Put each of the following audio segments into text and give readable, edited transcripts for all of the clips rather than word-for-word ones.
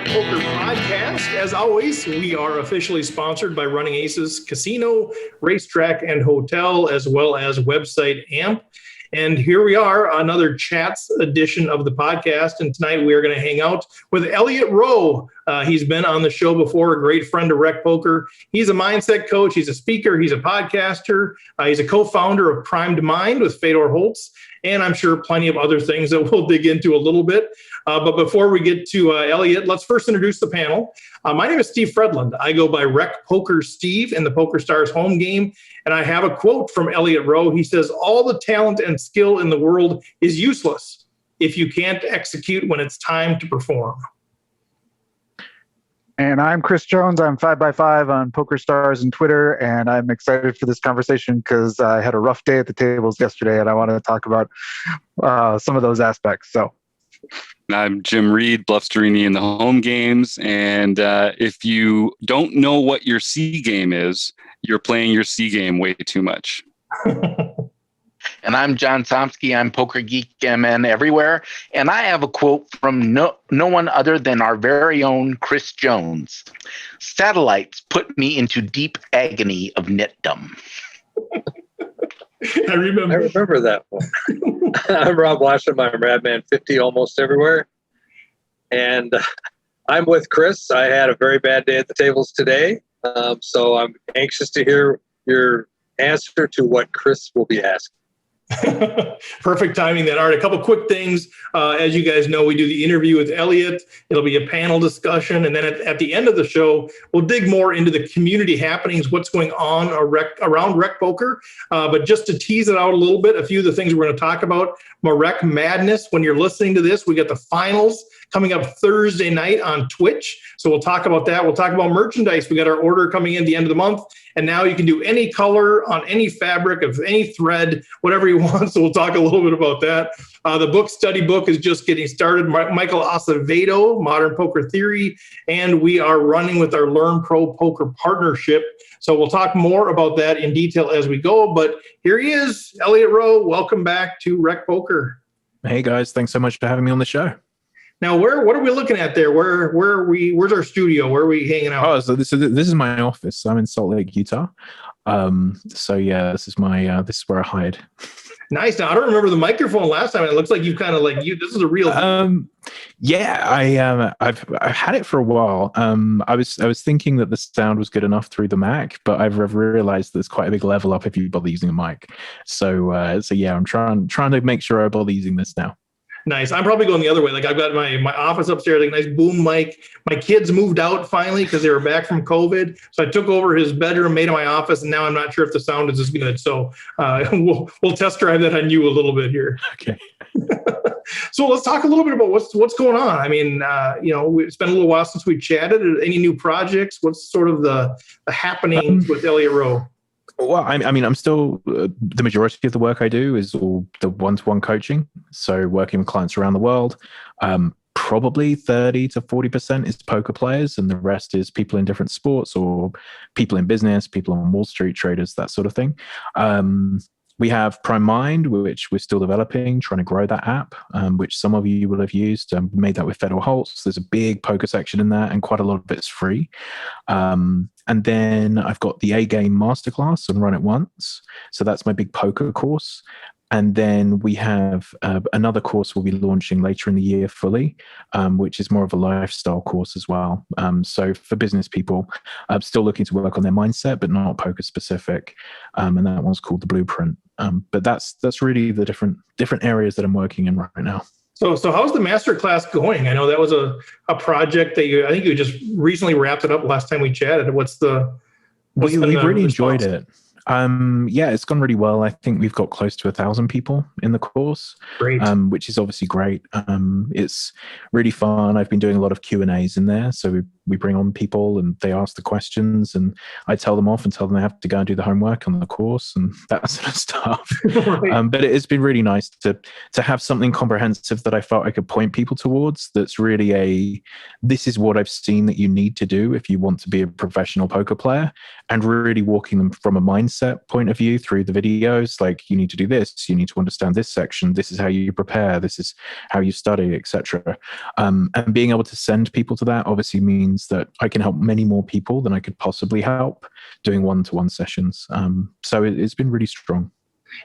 Rec Poker Podcast. As always, we are officially sponsored by Running Aces Casino, Racetrack, and Hotel, as well as website AMP. And here we are, another Chats edition of the podcast. And tonight we are going to hang out with Elliot Roe. He's been on the show before, a great friend of Rec Poker. He's a mindset coach. He's a speaker. He's a podcaster. He's a co-founder of Primed Mind with Fedor Holtz. And I'm sure plenty of other things that we'll dig into a little bit. But before we get to Elliot, let's first introduce the panel. My name is Steve Fredland. I go by Rec Poker Steve in the Poker Stars home game. And I have a quote from Elliot Roe. He says, "All the talent and skill in the world is useless if you can't execute when it's time to perform." And I'm Chris Jones. I'm 5x5 on Poker Stars and Twitter, and I'm excited for this conversation because I had a rough day at the tables yesterday, and I want to talk about some of those aspects. So, I'm Jim Reed, Bluffsterini in the home games, and if you don't know what your C game is, you're playing your C game way too much. And I'm John Somsky. I'm Poker Geek MN everywhere. And I have a quote from no one other than our very own Chris Jones. "Satellites put me into deep agony of netdom." I remember that one. I'm Rob Washington. I'm Radman 50 almost everywhere. And I'm with Chris. I had a very bad day at the tables today. So I'm anxious to hear your answer to what Chris will be asking. Perfect timing then. All right, a couple quick things. As you guys know, we do the interview with Elliot. It'll be a panel discussion. And then at the end of the show, we'll dig more into the community happenings, what's going on around Rec Poker. But just to tease it out a little bit, a few of the things we're going to talk about. Marek Madness, when you're listening to this, we got the finals coming up Thursday night on Twitch. So we'll talk about that. We'll talk about merchandise. We got our order coming in the end of the month. And now you can do any color on any fabric of any thread, whatever you want. So we'll talk a little bit about that. The study book is just getting started. Michael Acevedo, Modern Poker Theory. And we are running with our Learn Pro Poker partnership. So we'll talk more about that in detail as we go. But here he is, Elliot Roe. Welcome back to Rec Poker. Hey guys, thanks so much for having me on the show. Now, what are we looking at there? Where are we? Where's our studio? Where are we hanging out? Oh, so this is my office. I'm in Salt Lake, Utah. So yeah, this is where I hide. Nice. Now I don't remember the microphone last time. It looks like you've kind of this is a real. Yeah, I've had it for a while. I was thinking that the sound was good enough through the Mac, but I've realized there's quite a big level up if you bother using a mic. So yeah, I'm trying to make sure I bother using this now. Nice. I'm probably going the other way. Like I've got my office upstairs, like a nice boom mic. My kids moved out finally because they were back from COVID. So I took over his bedroom, made it my office, and now I'm not sure if the sound is as good. So we'll test drive that on you a little bit here. Okay. So let's talk a little bit about what's going on. I mean, it's been a little while since we chatted. Any new projects? What's sort of the happenings with Elliot Roe? Well, I mean, I'm still the majority of the work I do is all the one-to-one coaching. So working with clients around the world, probably 30 to 40% is poker players, and the rest is people in different sports or people in business, people on Wall Street, traders, that sort of thing. We have Prime Mind, which we're still developing, trying to grow that app, which some of you will have used. We made that with Fedor Holtz. There's a big poker section in that, and quite a lot of it's free. And then I've got the A-Game Masterclass and Run It Once. So that's my big poker course. And then we have another course we'll be launching later in the year fully, which is more of a lifestyle course as well. So for business people, I'm still looking to work on their mindset, but not poker specific. And that one's called The Blueprint. But that's really the different areas that I'm working in right now. So how's the masterclass going? I know that was a project that I think you just recently wrapped it up last time we chatted. We've really enjoyed it. Yeah, it's gone really well. I think we've got close to 1,000 people in the course, great. Which is obviously great. It's really fun. I've been doing a lot of Q&As in there. So we bring on people and they ask the questions, and I tell them off and tell them they have to go and do the homework on the course and that sort of stuff. Right. But it's been really nice to have something comprehensive that I felt I could point people towards. That's really this is what I've seen that you need to do if you want to be a professional poker player, and really walking them from a mindset point of view through the videos. Like, you need to do this, you need to understand this section, this is how you prepare, this is how you study, etc. And being able to send people to that obviously means that I can help many more people than I could possibly help doing one-to-one sessions. So it's been really strong.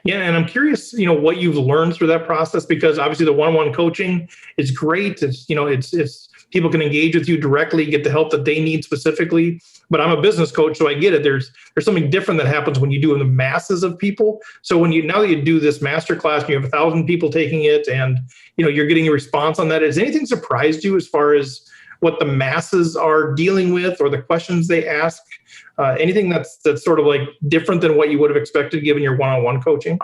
Yeah, and I'm curious, what you've learned through that process, because obviously the one-on-one coaching is great. It's people can engage with you directly, get the help that they need specifically. But I'm a business coach, so I get it. There's something different that happens when you do in the masses of people. So now that you do this masterclass, and you have 1,000 people taking it, and you're getting a response on that. Has anything surprised you as far as what the masses are dealing with, or the questions they ask? Anything that's sort of like different than what you would have expected given your one-on-one coaching?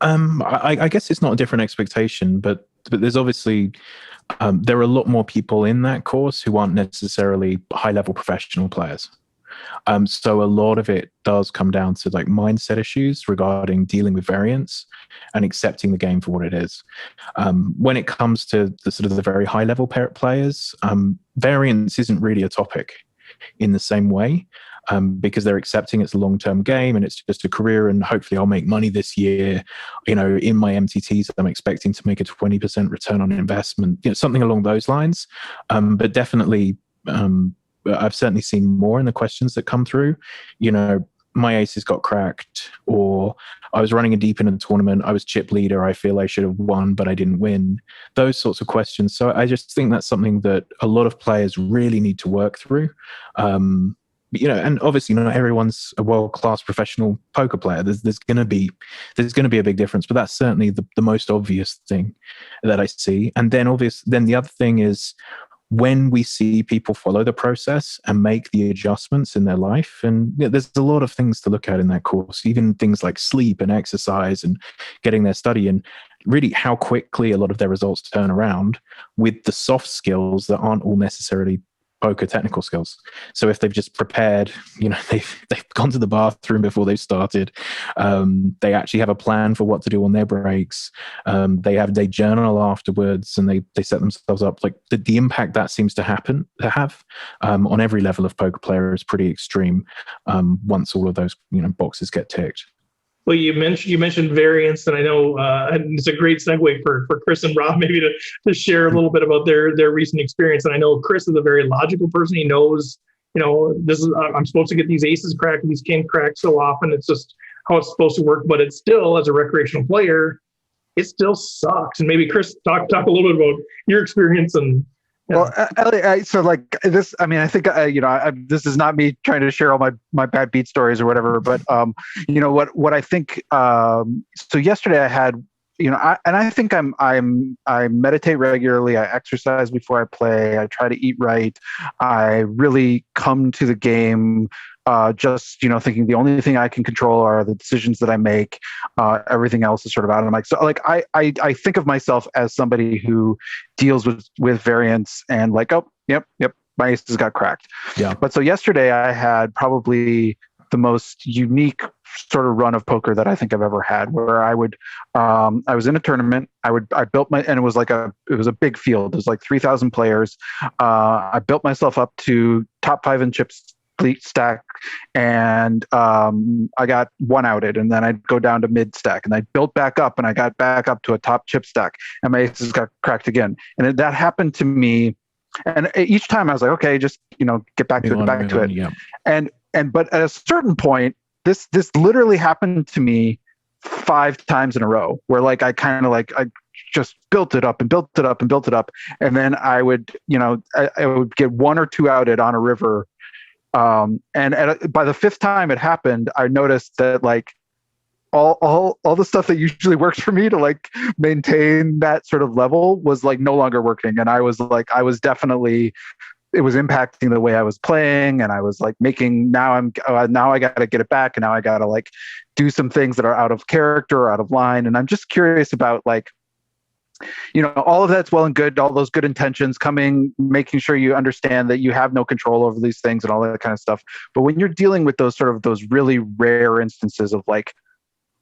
I guess it's not a different expectation, but there's obviously there are a lot more people in that course who aren't necessarily high-level professional players. So a lot of it does come down to like mindset issues regarding dealing with variance and accepting the game for what it is. When it comes to the sort of the very high-level players, variance isn't really a topic in the same way. Because they're accepting it's a long-term game and it's just a career, and hopefully I'll make money this year. In my MTTs, I'm expecting to make a 20% return on investment, something along those lines. But definitely, I've certainly seen more in the questions that come through. My aces got cracked, or I was running a deep in a tournament, I was chip leader, I feel I should have won, but I didn't win. Those sorts of questions. So I just think that's something that a lot of players really need to work through. And obviously not everyone's a world-class professional poker player. There's going to be a big difference, but that's certainly the most obvious thing that I see. And then the other thing is, when we see people follow the process and make the adjustments in their life, and there's a lot of things to look at in that course, even things like sleep and exercise and getting their study, and really how quickly a lot of their results turn around with the soft skills that aren't all necessarily poker technical skills. So if they've just prepared, they've gone to the bathroom before they've started, they actually have a plan for what to do on their breaks, they journal afterwards, and they set themselves up, like the impact that seems to have on every level of poker player is pretty extreme once all of those boxes get ticked. Well, you mentioned variance, and I know it's a great segue for Chris and Rob maybe to share a little bit about their recent experience. And I know Chris is a very logical person. He knows, this is I'm supposed to get these aces cracked, and these can't crack so often. It's just how it's supposed to work. But it's still, as a recreational player, it still sucks. And maybe Chris, talk a little bit about your experience and. Well, Elliot, so like this, I mean, I think, this is not me trying to share all my bad beat stories or whatever, but, what I think, so yesterday I had, I think I meditate regularly. I exercise before I play. I try to eat right. I really come to the game just thinking the only thing I can control are the decisions that I make. Everything else is sort of out of my. So like I think of myself as somebody who deals with variance and like, oh, yep, my aces got cracked. Yeah. But so yesterday I had probably the most unique sort of run of poker that I think I've ever had, where I was in a tournament. I built and it was a big field. It was like 3,000 players. I built myself up to top 5 in chips stack, and I got one outed, and then I'd go down to mid stack, and I built back up, and I got back up to a top chip stack, and my aces got cracked again. And that happened to me, and each time I was like, okay, just get back to it. Yeah. But at a certain point, this literally happened to me 5 times in a row, where like I kind of like I just built it up and built it up and built it up, and then I would I would get 1 or 2 outed on a river. And by the 5th time it happened, I noticed that like all the stuff that usually works for me to like maintain that sort of level was like no longer working. And it was impacting the way I was playing, and I was like now I got to get it back, and now I got to like do some things that are out of character or out of line. And I'm just curious about like, all of that's well and good, all those good intentions coming, making sure you understand that you have no control over these things and all that kind of stuff. But when you're dealing with those really rare instances of like,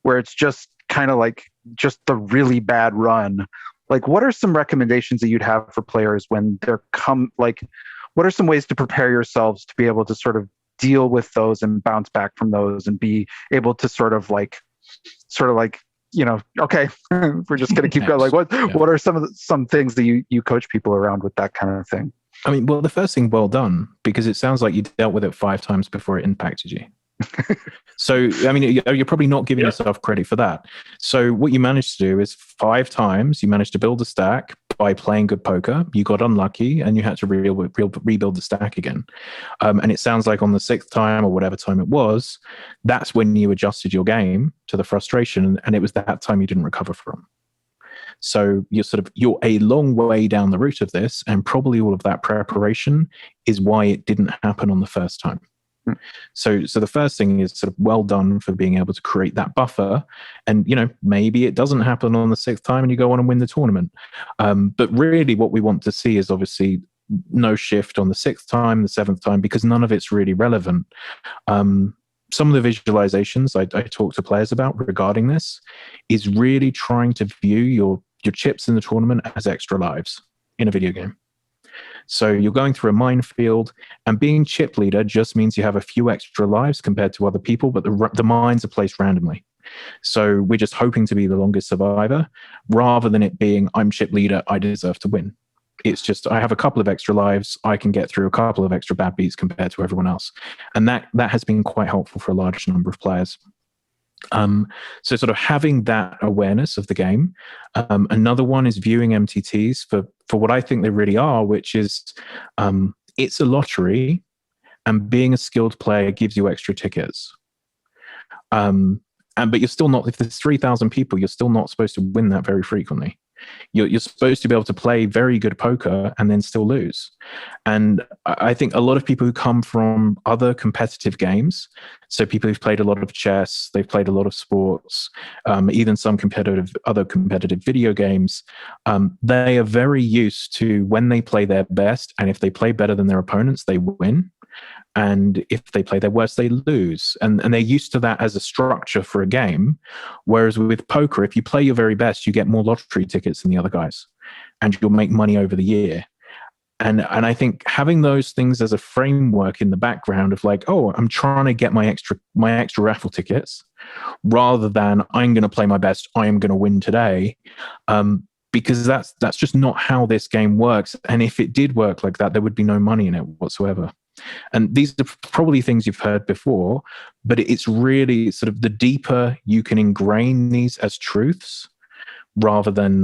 where it's just kind of like just the really bad run, like what are some recommendations that you'd have for players when what are some ways to prepare yourselves to be able to sort of deal with those and bounce back from those and be able to sort of like, okay, we're just going to keep going. Like what are some things that you coach people around with that kind of thing? I mean, well, the first thing, well done, because it sounds like you dealt with it 5 times before it impacted you. So, I mean, you're probably not giving yourself credit for that. So what you managed to do is 5 times you managed to build a stack by playing good poker. You got unlucky and you had to rebuild the stack again. And it sounds like on the 6th time or whatever time it was, that's when you adjusted your game to the frustration, and it was that time you didn't recover from. So you're a long way down the route of this, and probably all of that preparation is why it didn't happen on the first time. So the first thing is sort of well done for being able to create that buffer, and maybe it doesn't happen on the 6th time and you go on and win the tournament. But really what we want to see is obviously no shift on the 6th time, the 7th time, because none of it's really relevant. Some of the visualizations I talk to players about regarding this is really trying to view your chips in the tournament as extra lives in a video game. So you're going through a minefield, and being chip leader just means you have a few extra lives compared to other people, but the mines are placed randomly. So we're just hoping to be the longest survivor, rather than it being, I'm chip leader, I deserve to win. It's just, I have a couple of extra lives, I can get through a couple of extra bad beats compared to everyone else. And that has been quite helpful for a large number of players. So sort of having that awareness of the game. Another one is viewing MTTs for what I think they really are, which is it's a lottery, and being a skilled player gives you extra tickets. But you're still not, if there's 3,000 people, you're still not supposed to win that very frequently. You're supposed to be able to play very good poker and then still lose. And I think a lot of people who come from other competitive games, so people who've played a lot of chess, they've played a lot of sports, even some other competitive video games, they are very used to when they play their best, and if they play better than their opponents, they win. And if they play their worst, they lose. And they're used to that as a structure for a game. Whereas with poker, if you play your very best, you get more lottery tickets than the other guys, and you'll make money over the year. And I think having those things as a framework in the background of like, oh, I'm trying to get my extra raffle tickets, rather than I'm going to play my best, I am going to win today. Because that's just not how this game works. And if it did work like that, there would be no money in it whatsoever. And these are probably things you've heard before, but it's really sort of the deeper you can ingrain these as truths, rather than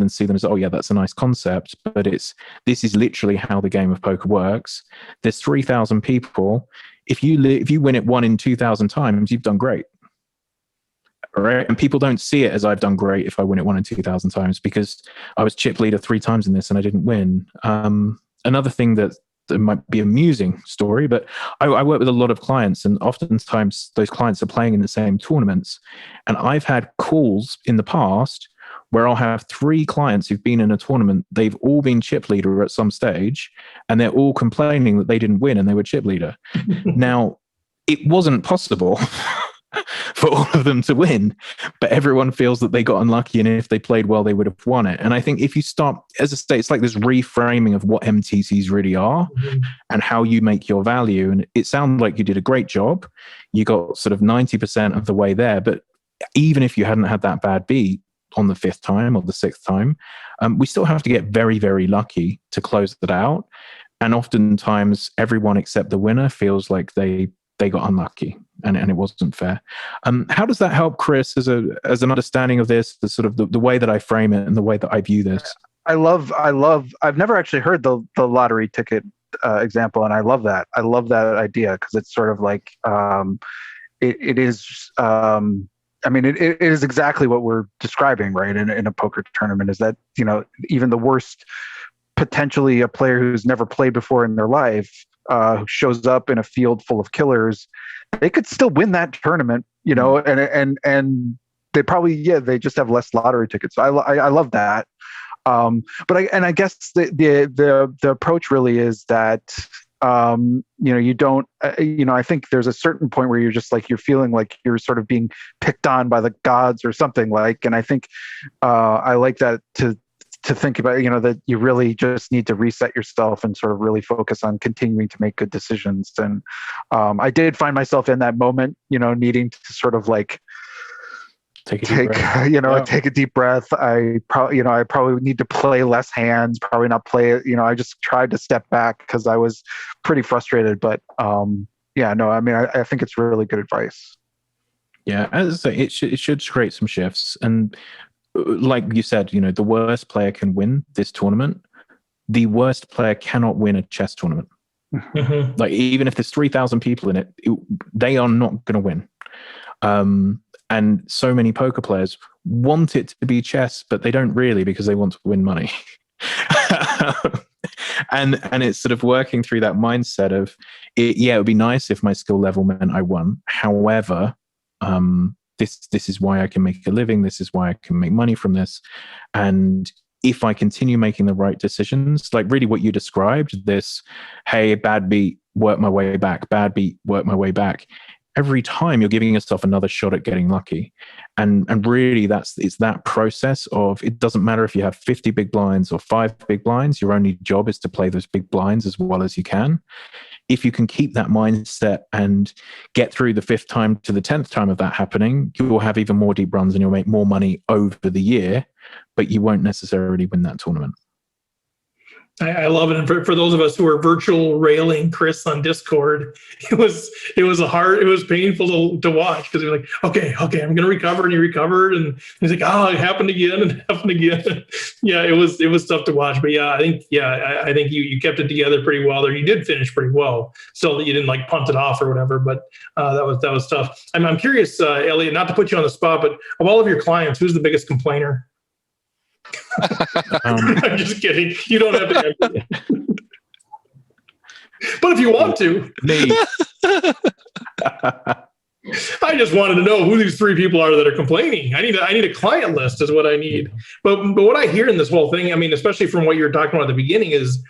see them as, oh yeah, that's a nice concept, but this is literally how the game of poker works. There's 3,000 people. If you win it 1 in 2,000 times, you've done great. All right. And people don't see it as I've done great if I win it 1 in 2,000 times, because I was chip leader 3 times in this and I didn't win. Another thing that might be an amusing story, but I work with a lot of clients, and oftentimes those clients are playing in the same tournaments. And I've had calls in the past where I'll have 3 clients who've been in a tournament. They've all been chip leader at some stage, and they're all complaining that they didn't win and they were chip leader. Now, it wasn't possible for all of them to win, but everyone feels that they got unlucky, and if they played well, they would have won it. And I think if you start, as I say, it's like this reframing of what MTCs really are and how you make your value. And it sounded like you did a great job. You got sort of 90% of the way there, but even if you hadn't had that bad beat on the 5th time or the 6th time, we still have to get very, very lucky to close that out. And oftentimes everyone except the winner feels like they got unlucky, and it wasn't fair. How does that help, Chris, as an understanding of this, the sort of the way that I frame it and the way that I view this? I've never actually heard the lottery ticket example, and I love that. I love that idea, because it's sort of like it is. It is exactly what we're describing, right? In a poker tournament, is that even the worst, potentially a player who's never played before in their life, who shows up in a field full of killers, they could still win that tournament, and they probably they just have less lottery tickets. So I love that. But I guess the approach really is that you don't I think there's a certain point where you're just like you're feeling like you're sort of being picked on by the gods or something like, and I think I like that to think about that you really just need to reset yourself and sort of really focus on continuing to make good decisions. And I did find myself in that moment needing to sort of like take a deep breath. I probably need to play less hands, probably not play it. I just tried to step back because I was pretty frustrated. But I think it's really good advice. Yeah, as I say, it should create some shifts. And like you said, the worst player can win this tournament. The worst player cannot win a chess tournament. Mm-hmm. Like, even if there's 3,000 people in it, they are not going to win. And so many poker players want it to be chess, but they don't really, because they want to win money. and it's sort of working through that mindset of it would be nice if my skill level meant I won. However, this is why I can make a living. This is why I can make money from this. And if I continue making the right decisions, like really what you described, this, hey, bad beat, work my way back, bad beat, work my way back. Every time you're giving yourself another shot at getting lucky. And really it's that process of, it doesn't matter if you have 50 big blinds or 5 big blinds, your only job is to play those big blinds as well as you can. If you can keep that mindset and get through the 5th time to the 10th time of that happening, you will have even more deep runs and you'll make more money over the year, but you won't necessarily win that tournament. I love it. And for those of us who are virtual railing Chris on Discord, it was painful to watch, because you're like, okay, I'm going to recover. And he recovered. And he's like, oh, it happened again and it happened again. Yeah, it was tough to watch. But I think you kept it together pretty well there. You did finish pretty well. Still, you didn't like punt it off or whatever, but that was tough. I'm curious, Elliot, not to put you on the spot, but of all of your clients, who's the biggest complainer? I'm just kidding. You don't have to answer. But if you want to. Me. I just wanted to know who these 3 people are that are complaining. I need a client list is what I need. But what I hear in this whole thing, I mean, especially from what you're talking about at the beginning, is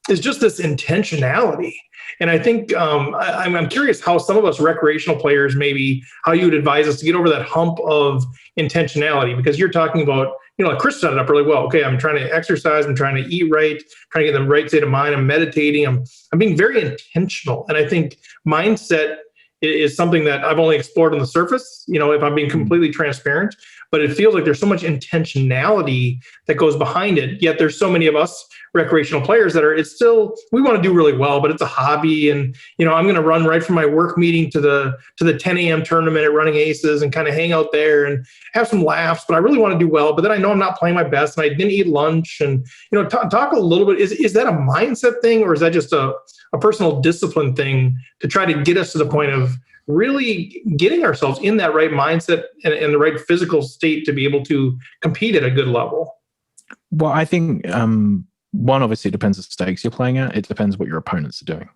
just this intentionality. And I think I'm curious how some of us recreational players, maybe how you would advise us to get over that hump of intentionality, because you're talking about, like Chris set it up really well. Okay, I'm trying to exercise. I'm trying to eat right, trying to get the right state of mind. I'm meditating. I'm being very intentional. And I think mindset is something that I've only explored on the surface, if I'm being completely transparent, but it feels like there's so much intentionality that goes behind it. Yet there's so many of us recreational players that we want to do really well, but it's a hobby. And, I'm going to run right from my work meeting to the 10 a.m. tournament at Running Aces and kind of hang out there and have some laughs, but I really want to do well. But then I know I'm not playing my best and I didn't eat lunch. And, talk a little bit, is that a mindset thing, or is that just a personal discipline thing to try to get us to the point of really getting ourselves in that right mindset and the right physical state to be able to compete at a good level? Well, I think one, obviously, it depends the stakes you're playing at. It depends what your opponents are doing.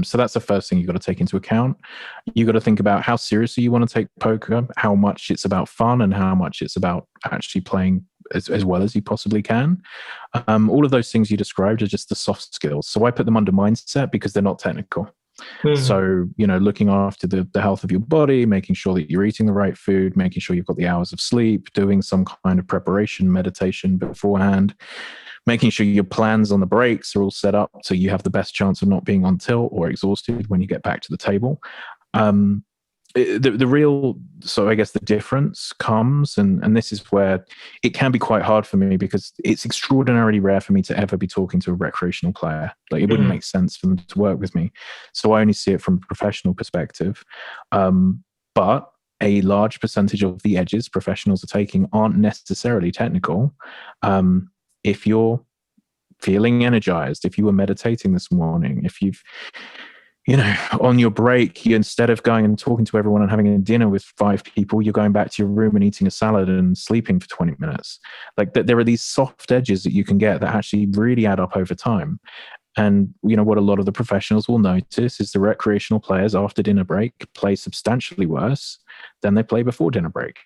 So that's the first thing you've got to take into account. You've got to think about how seriously you want to take poker, how much it's about fun and how much it's about actually playing as well as you possibly can. All of those things you described are just the soft skills. So I put them under mindset because they're not technical. So, looking after the health of your body, making sure that you're eating the right food, making sure you've got the hours of sleep, doing some kind of preparation, meditation beforehand, making sure your plans on the breaks are all set up so you have the best chance of not being on tilt or exhausted when you get back to the table. So I guess the difference comes, and this is where it can be quite hard for me, because it's extraordinarily rare for me to ever be talking to a recreational player. Like, it wouldn't make sense for them to work with me. So I only see it from a professional perspective. But a large percentage of the edges professionals are taking aren't necessarily technical. If you're feeling energized, if you were meditating this morning, if you've on your break, instead of going and talking to everyone and having a dinner with 5 people, you're going back to your room and eating a salad and sleeping for 20 minutes. Like, there are these soft edges that you can get that actually really add up over time. And, what a lot of the professionals will notice is the recreational players after dinner break play substantially worse than they play before dinner break.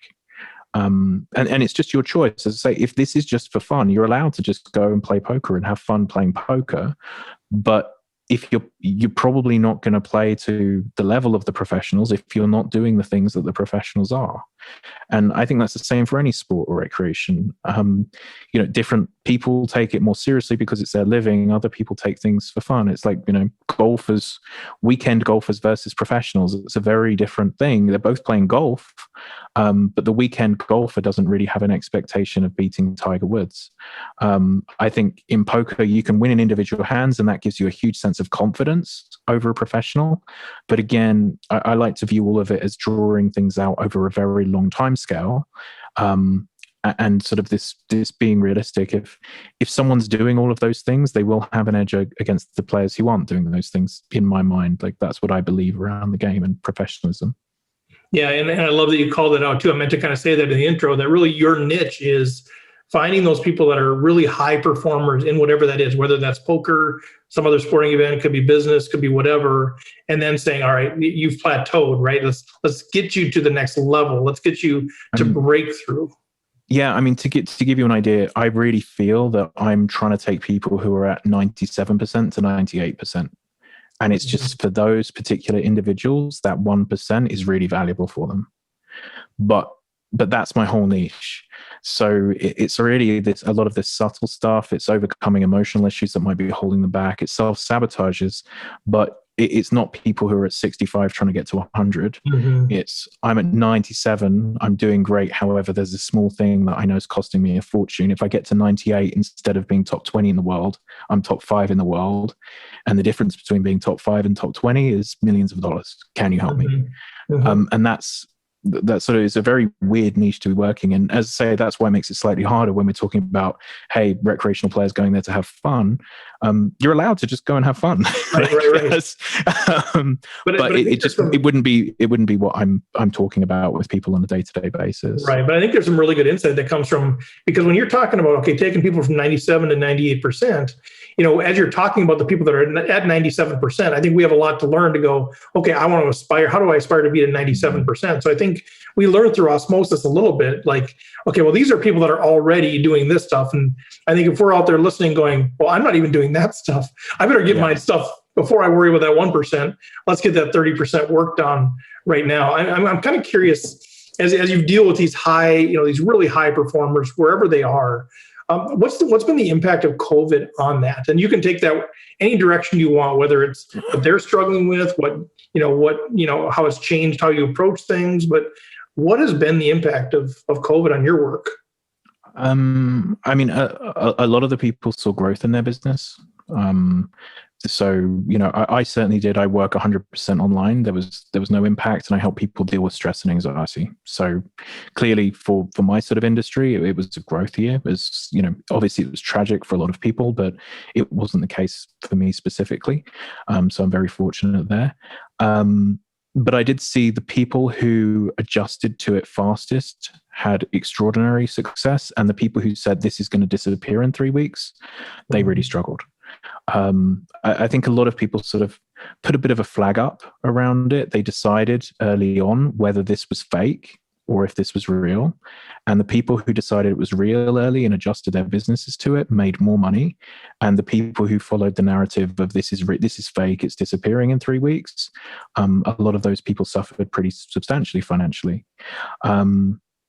And it's just your choice. As I say, if this is just for fun, you're allowed to just go and play poker and have fun playing poker. But if you're probably not going to play to the level of the professionals if you're not doing the things that the professionals are. And I think that's the same for any sport or recreation. Different people take it more seriously because it's their living. Other people take things for fun. It's like, golfers, weekend golfers versus professionals. It's a very different thing. They're both playing golf, but the weekend golfer doesn't really have an expectation of beating Tiger Woods. I think in poker, you can win in individual hands, and that gives you a huge sense of confidence over a professional. But again, I like to view all of it as drawing things out over a very long time scale, and sort of this being realistic. If someone's doing all of those things, they will have an edge against the players who aren't doing those things. In my mind, like that's what I believe around the game and professionalism. Yeah, and I love that you called it out too. I meant to kind of say that in the intro, that really your niche is finding those people that are really high performers in whatever that is, whether that's poker, some other sporting event, could be business, could be whatever, and then saying, all right, you've plateaued, right? Let's get you to the next level. Let's get you to break through. Yeah, I mean, to give you an idea, I really feel that I'm trying to take people who are at 97% to 98%. And it's just for those particular individuals, that 1% is really valuable for them. But that's my whole niche. So it's really a lot of this subtle stuff. It's overcoming emotional issues that might be holding them back. It's self-sabotages, but it's not people who are at 65 trying to get to 100. It's I'm at 97, I'm doing great. However, there's a small thing that I know is costing me a fortune. If I get to 98, instead of being top 20 in the world, I'm top 5 in the world. And the difference between being top 5 and top 20 is millions of dollars. Can you help me? And that sort of is a very weird niche to be working in. As I say, that's why it makes it slightly harder when we're talking about, hey, recreational players going there to have fun. You're allowed to just go and have fun. Right. But it wouldn't be what I'm talking about with people on a day-to-day basis. Right. But I think there's some really good insight that comes from, because when you're talking about, okay, taking people from 97 to 98%, as you're talking about the people that are at 97%, I think we have a lot to learn to go, okay, I want to aspire. How do I aspire to be at 97%? So I think we learn through osmosis a little bit, like, okay, well, these are people that are already doing this stuff. And I think if we're out there listening going, well, I'm not even doing that stuff, I better get my stuff before I worry about that 1%. Let's get that 30% worked on right now. I'm kind of curious, as you deal with these high, these really high performers, wherever they are, what's been the impact of COVID on that? And you can take that any direction you want, whether it's what they're struggling with, how it's changed how you approach things. But what has been the impact of COVID on your work? I mean, a lot of the people saw growth in their business. So, I certainly did. I work 100% online. There was no impact, and I help people deal with stress and anxiety. So clearly for my sort of industry, it was a growth year. It was, obviously it was tragic for a lot of people, but it wasn't the case for me specifically. So I'm very fortunate there. But I did see the people who adjusted to it fastest had extraordinary success. And the people who said this is going to disappear in 3 weeks, they really struggled. I think a lot of people sort of put a bit of a flag up around it. They decided early on whether this was fake or if this was real. And the people who decided it was real early and adjusted their businesses to it made more money. And the people who followed the narrative of this is fake, it's disappearing in 3 weeks, a lot of those people suffered pretty substantially financially.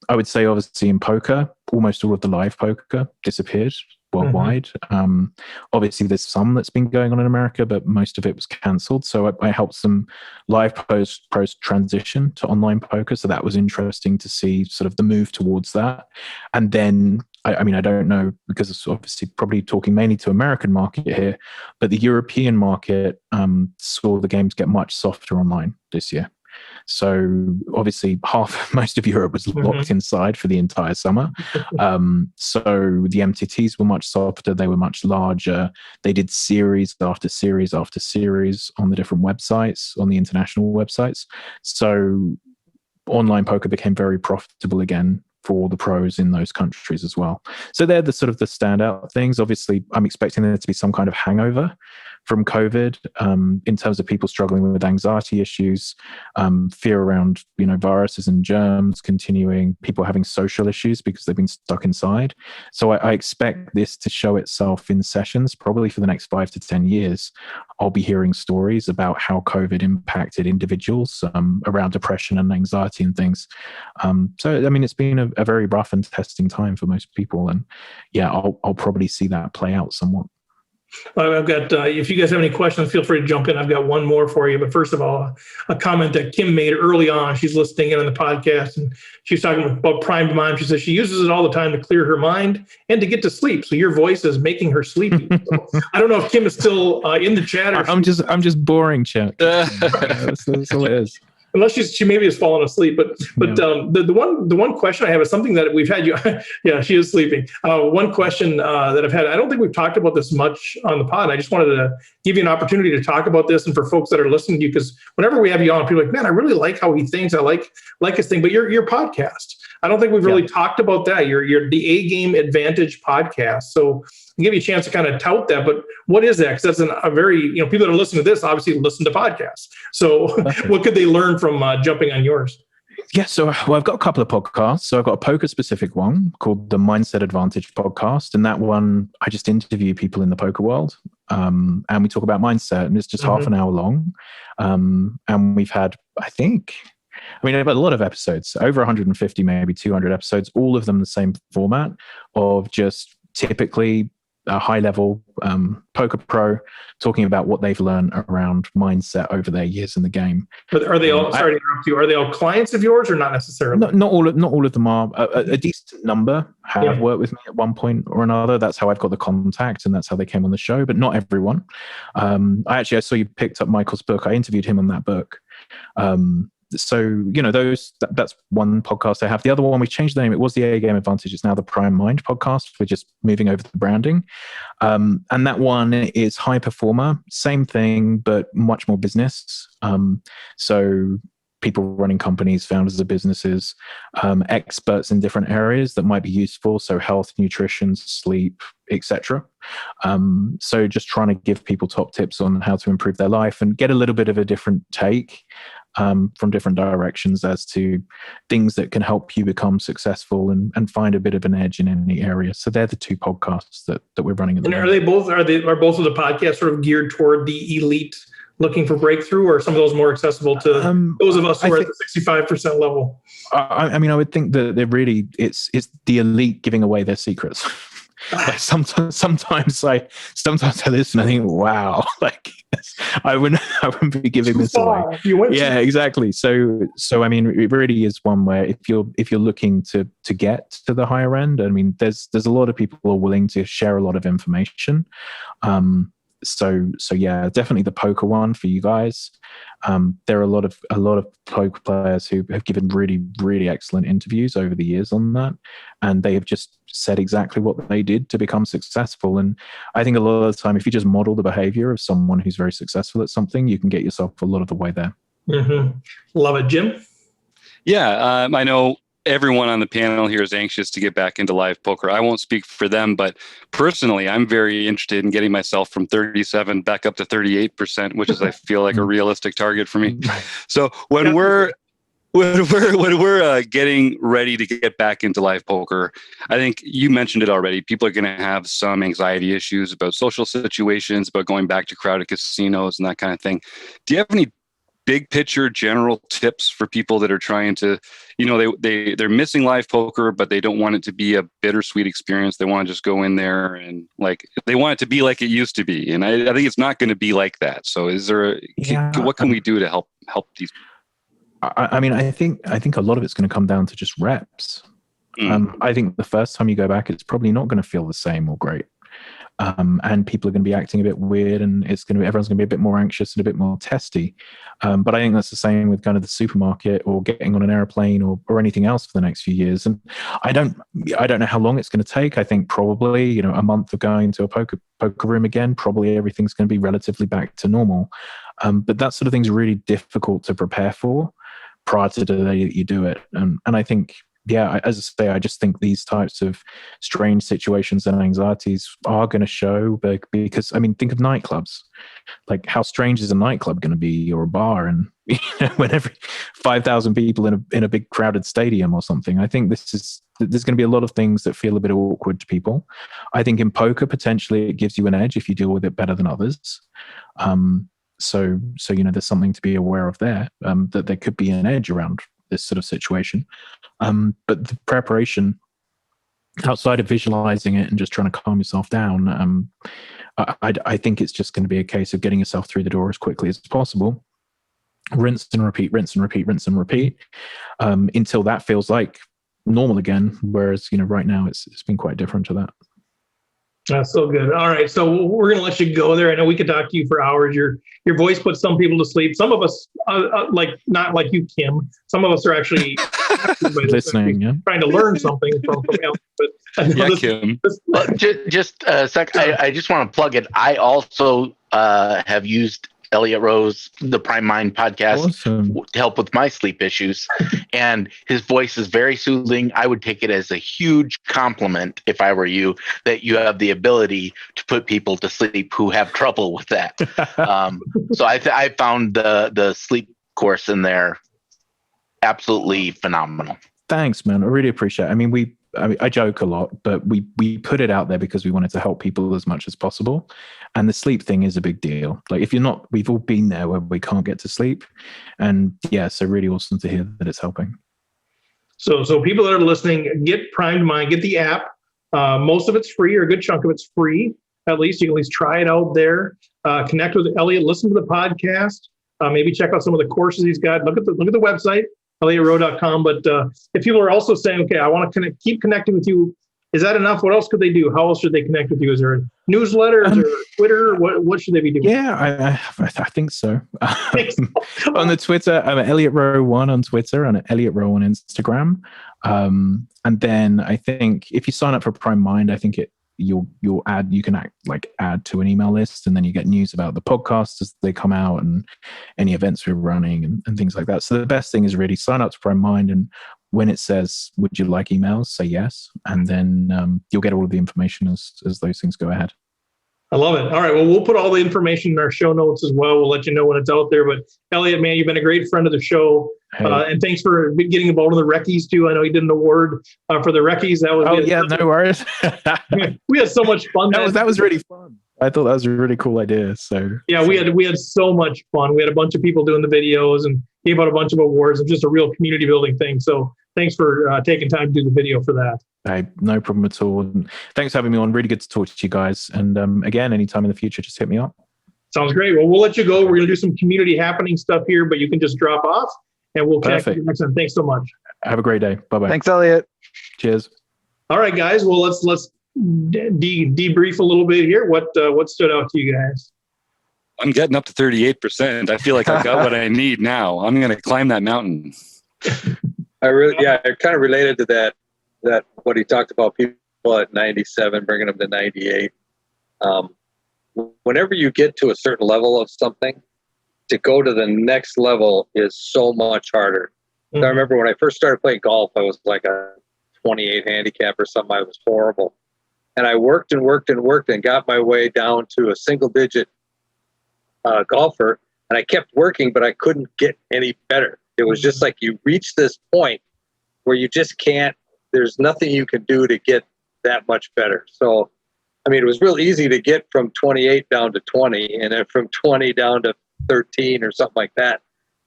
I would say, obviously, in poker, almost all of the live poker disappeared worldwide. Obviously, there's some that's been going on in America, but most of it was cancelled. So I helped some live pros transition to online poker. So that was interesting to see sort of the move towards that. And then, I mean, I don't know, because it's obviously probably talking mainly to American market here, but the European market saw the games get much softer online this year. So obviously most of Europe was locked inside for the entire summer. So the MTTs were much softer. They were much larger. They did series after series after series on the different websites, on the international websites. So online poker became very profitable again for the pros in those countries as well. So they're the sort of the standout things. Obviously, I'm expecting there to be some kind of hangover from COVID, in terms of people struggling with anxiety issues, fear around, viruses and germs continuing, people having social issues because they've been stuck inside. So I expect this to show itself in sessions probably for the next 5 to 10 years. I'll be hearing stories about how COVID impacted individuals around depression and anxiety and things. So, I mean, it's been a very rough and testing time for most people. And yeah, I'll probably see that play out somewhat. I've got, if you guys have any questions, feel free to jump in. I've got one more for you. But first of all, a comment that Kim made early on. She's listening in on the podcast, and she's talking about primed mind. She says she uses it all the time to clear her mind and to get to sleep. So your voice is making her sleepy. So I don't know if Kim is still in the chat. Or I'm just boring, Chuck. That's all it is. Unless she maybe has fallen asleep, but the one question I have is something that we've had you. Yeah, she is sleeping. One question that I've had. I don't think we've talked about this much on the pod. I just wanted to give you an opportunity to talk about this, and for folks that are listening to you, because whenever we have you on, people are like, man, I really like how he thinks. I like his thing. But your podcast, I don't think we've really talked about that. You're the A Game Advantage podcast. So I'll give you a chance to kind of tout that, but what is that? Because that's a very, people that are listening to this obviously listen to podcasts. So what could they learn from jumping on yours? Yeah, so I've got a couple of podcasts. So I've got a poker-specific one called the Mindset Advantage podcast, and that one I just interview people in the poker world, and we talk about mindset, and it's just half an hour long, and we've had, I've had a lot of episodes, over 150, maybe 200 episodes, all of them the same format of just typically a high-level poker pro talking about what they've learned around mindset over their years in the game. But are they all? Sorry to interrupt you. Are they all clients of yours, or not necessarily? Not all of them are. A decent number have worked with me at one point or another. That's how I've got the contact, and that's how they came on the show. But not everyone. I saw you picked up Michael's book. I interviewed him on that book. So, that's one podcast I have. The other one, we changed the name. It was the A Game Advantage. It's now the Prime Mind podcast. We're just moving over the branding. And that one is high performer. Same thing, but much more business. So people running companies, founders of businesses, experts in different areas that might be useful. So health, nutrition, sleep, etc. So just trying to give people top tips on how to improve their life and get a little bit of a different take from different directions as to things that can help you become successful and find a bit of an edge in any area. So they're the two podcasts that we're running at the moment. Are both of the podcasts sort of geared toward the elite looking for breakthrough, or some of those more accessible to those of us who are at the 65% level? I would think that it's the elite giving away their secrets. Like sometimes I listen and I think, wow, like I wouldn't be giving this away. Yeah, exactly. So I mean, it really is one where if you're looking to get to the higher end, I mean, there's a lot of people who are willing to share a lot of information. So yeah, definitely the poker one for you guys. There are a lot of poker players who have given really, really excellent interviews over the years on that, and they have just said exactly what they did to become successful. And I think a lot of the time, if you just model the behavior of someone who's very successful at something, you can get yourself a lot of the way there. Mm-hmm. Love it, Jim. Yeah, I know everyone on the panel here is anxious to get back into live poker. I won't speak for them, but personally, I'm very interested in getting myself from 37 back up to 38%, which is, I feel like, a realistic target for me. So when we're getting ready to get back into live poker, I think you mentioned it already. People are going to have some anxiety issues about social situations, about going back to crowded casinos and that kind of thing. Do you have any big picture general tips for people that are trying to, they're missing live poker, but they don't want it to be a bittersweet experience. They want to just go in there and they want it to be like it used to be. And I think it's not going to be like that. So what can we do to help these? I mean, I think a lot of it's going to come down to just reps. I think the first time you go back, it's probably not going to feel the same or great. And people are going to be acting a bit weird, and everyone's going to be a bit more anxious and a bit more testy. But I think that's the same with kind of the supermarket or getting on an airplane or anything else for the next few years. And I don't know how long it's going to take. I think probably, a month of going to a poker room again, probably everything's going to be relatively back to normal. But that sort of thing's really difficult to prepare for prior to the day that you do it. And I think as I say, I just think these types of strange situations and anxieties are going to show, because I mean, think of nightclubs. Like, how strange is a nightclub going to be, or a bar, and when every 5,000 people in a big crowded stadium or something? I think there's going to be a lot of things that feel a bit awkward to people. I think in poker, potentially it gives you an edge if you deal with it better than others. So there's something to be aware of there, that there could be an edge around this sort of situation. But the preparation, outside of visualizing it and just trying to calm yourself down, I think it's just going to be a case of getting yourself through the door as quickly as possible. Rinse and repeat, rinse and repeat, rinse and repeat, until that feels like normal again. Whereas, right now it's been quite different to that. That's so good. All right, so we're going to let you go there. I know we could talk to you for hours. Your voice puts some people to sleep. Some of us, not like you, Kim. Some of us are actually listening, trying to learn something from Elliot. But Kim. Well, just a sec. I just want to plug it. I also have used Elliot Roe's The Prime Mind podcast to help with my sleep issues. And his voice is very soothing. I would take it as a huge compliment, if I were you, that you have the ability to put people to sleep who have trouble with that. So I found the sleep course in there absolutely phenomenal. Thanks, man. I really appreciate it. I mean, I joke a lot, but we put it out there because we wanted to help people as much as possible. And the sleep thing is a big deal. Like, if you're not, we've all been there where we can't get to sleep. And yeah, so really awesome to hear that it's helping. So people that are listening, get Primed Mind, get the app. Most of it's free, or a good chunk of it's free. At least you can at least try it out there. Connect with Elliot, listen to the podcast. Maybe check out some of the courses he's got. Look at the website, ElliotRoe.com. But if people are also saying, okay, I want to keep connecting with you, is that enough? What else could they do? How else should they connect with you? Is there a newsletter? Is there Twitter? What should they be doing? Yeah, I think so. On the Twitter, I'm at Elliot Roe 1 on Twitter and at Elliot Roe on Instagram. And then I think if you sign up for Prime Mind, I think you can add to an email list, and then you get news about the podcasts as they come out and any events we're running and things like that. So the best thing is really sign up to Prime Mind, and when it says, would you like emails, say yes, and then you'll get all of the information as those things go ahead. I love it. All right. Well, we'll put all the information in our show notes as well. We'll let you know when it's out there. But Elliot, man, you've been a great friend of the show. Hey. And thanks for getting involved in the Recce's too. I know you did an award for the Recce's. That was no worries. We had so much fun. That was really fun. I thought that was a really cool idea. So yeah, we had so much fun. We had a bunch of people doing the videos and gave out a bunch of awards. It's just a real community building thing. So thanks for taking time to do the video for that. Hey, no problem at all. And thanks for having me on. Really good to talk to you guys. And again, anytime in the future, just hit me up. Sounds great. Well, we'll let you go. We're going to do some community happening stuff here, but you can just drop off, and we'll connect with you next time. Thanks so much. Have a great day. Bye-bye. Thanks, Elliot. Cheers. All right, guys. Well, let's debrief a little bit here. What stood out to you guys? I'm getting up to 38%. I feel like I've got what I need now. I'm going to climb that mountain. I kind of related to that what he talked about, people at 97, bringing them to 98. Whenever you get to a certain level of something, to go to the next level is so much harder. Mm-hmm. I remember when I first started playing golf, I was like a 28 handicap or something. I was horrible. And I worked and got my way down to a single digit golfer. And I kept working, but I couldn't get any better. It was just like you reach this point where you just can't, there's nothing you can do to get that much better. So, I mean, it was real easy to get from 28 down to 20 and then from 20 down to 13 or something like that.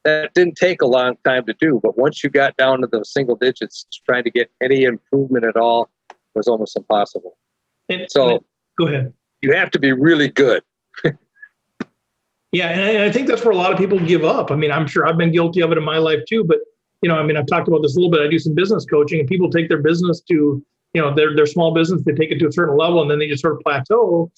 That didn't take a long time to do. But once you got down to those single digits, trying to get any improvement at all was almost impossible. So go ahead. You have to be really good. Yeah, and I think that's where a lot of people give up. I mean, I'm sure I've been guilty of it in my life too, but I've talked about this a little bit. I do some business coaching, and people take their business to, their small business, they take it to a certain level, and then they just sort of plateau.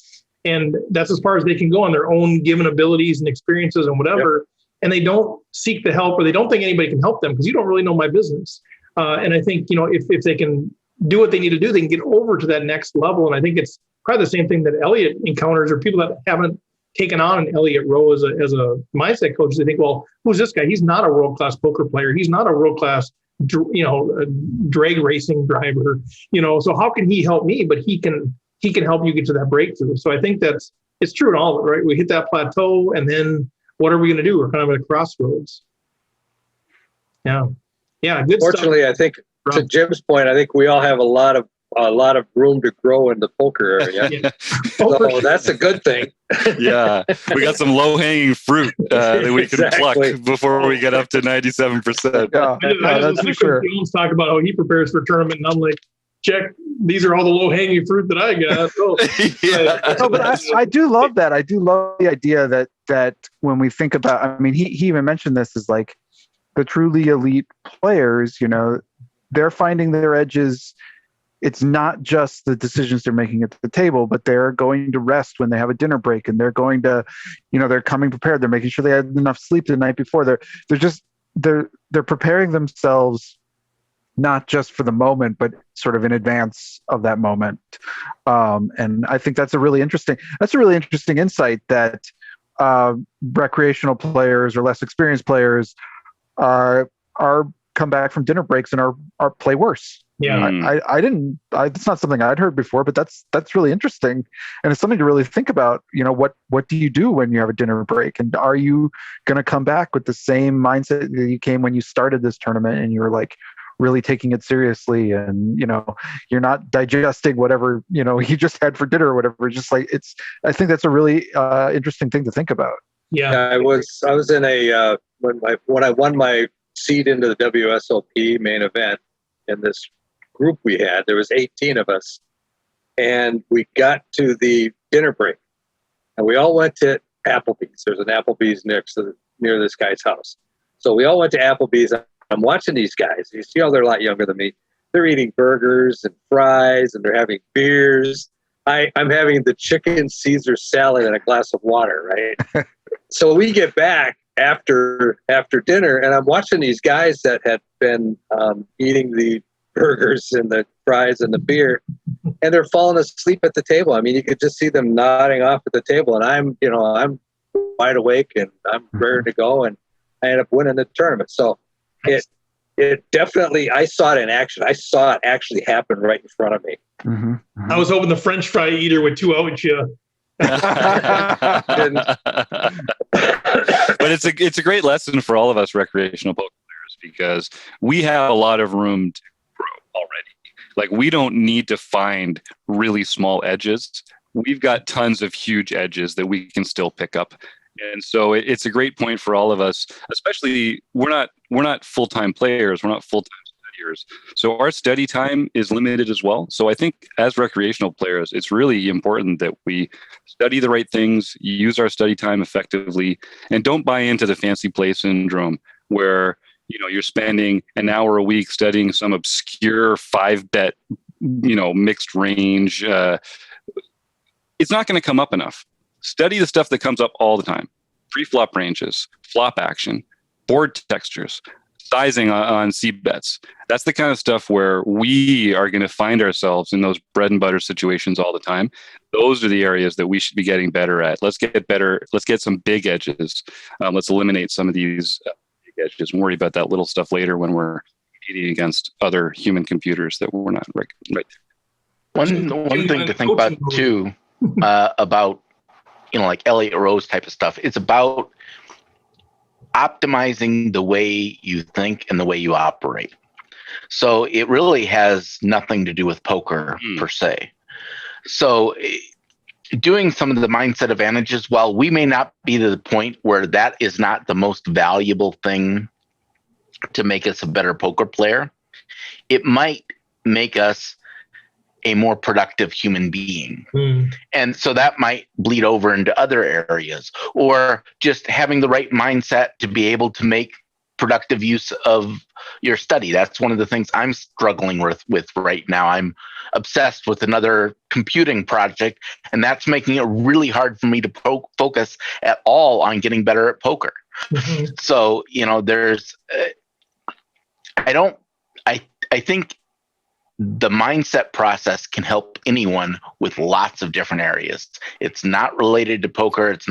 And that's as far as they can go on their own given abilities and experiences and whatever. Yep. And they don't seek the help, or they don't think anybody can help them because you don't really know my business. And I think, if they can do what they need to do, they can get over to that next level. And I think it's probably the same thing that Elliot encounters, or people that haven't taken on an Elliot Roe as a mindset coach. They think, well, who's this guy? He's not a world-class poker player. He's not a world-class a drag racing driver, so how can he help me? But he can help you get to that breakthrough. So I think it's true in all of it, right? We hit that plateau, and then what are we going to do? We're kind of at a crossroads. Yeah. Good Fortunately, stuff. I think to Jim's point, I think we all have a lot of room to grow in the poker area. Yeah. So that's a good thing. Yeah, we got some low-hanging fruit that we can pluck before we get up to 97%. Yeah, I that's for sure. Jones talk about how he prepares for tournament, and I'm like, check, these are all the low-hanging fruit that I got. Yeah. No, but I do love that. I do love the idea that when we think about, I mean, he even mentioned this, is like the truly elite players, they're finding their edges. It's not just the decisions they're making at the table, but they're going to rest when they have a dinner break, and they're going to, they're coming prepared. They're making sure they had enough sleep the night before. They're preparing themselves not just for the moment, but sort of in advance of that moment. And I think that's a really interesting insight, that recreational players or less experienced players are come back from dinner breaks and are play worse. Yeah. It's not something I'd heard before, but that's really interesting. And it's something to really think about, what do you do when you have a dinner break? And are you going to come back with the same mindset that you came when you started this tournament, and you were like really taking it seriously, and, you're not digesting whatever, you just had for dinner or whatever. Just like, I think that's a really interesting thing to think about. Yeah. I was in a, when I won my seat into the WSOP main event, in this group we had, there was 18 of us, and we got to the dinner break, and we all went to Applebee's. There's an Applebee's near this guy's house. So we all went to Applebee's. I'm watching these guys. You see how they're a lot younger than me. They're eating burgers and fries, and they're having beers. I'm having the chicken Caesar salad and a glass of water, right? So we get back after dinner, and I'm watching these guys that had been eating the burgers and the fries and the beer, and they're falling asleep at the table. I mean, you could just see them nodding off at the table, and I'm wide awake and I'm ready to go, and I end up winning the tournament. So it definitely, I saw it in action. I saw it actually happen right in front of me. Mm-hmm. Mm-hmm. I was hoping the French fry eater would two out you. But it's a great lesson for all of us recreational poker players, because we have a lot of room to grow already. Like, we don't need to find really small edges. We've got tons of huge edges that we can still pick up. And so it's a great point for all of us, especially we're not full-time players. We're not full-time studiers. So our study time is limited as well. So I think as recreational players, it's really important that we study the right things, use our study time effectively, and don't buy into the fancy play syndrome where, you're spending an hour a week studying some obscure 5-bet, mixed range. It's not going to come up enough. Study the stuff that comes up all the time. Pre-flop ranges, flop action, board textures, sizing on C-bets. That's the kind of stuff where we are going to find ourselves in those bread and butter situations all the time. Those are the areas that we should be getting better at. Let's get better. Let's get some big edges. Let's eliminate some of these big edges and worry about that little stuff later when we're competing against other human computers that we're not right. One thing to think about too, about like Elliot Roe's type of stuff. It's about optimizing the way you think and the way you operate. So it really has nothing to do with poker per se. So doing some of the mindset advantages, while we may not be to the point where that is not the most valuable thing to make us a better poker player, it might make us a more productive human being. And so that might bleed over into other areas, or just having the right mindset to be able to make productive use of your study. That's one of the things I'm struggling with right now. I'm obsessed with another computing project, and that's making it really hard for me to focus at all on getting better at poker. So, there's, I think the mindset process can help anyone with lots of different areas. It's not related to poker. It's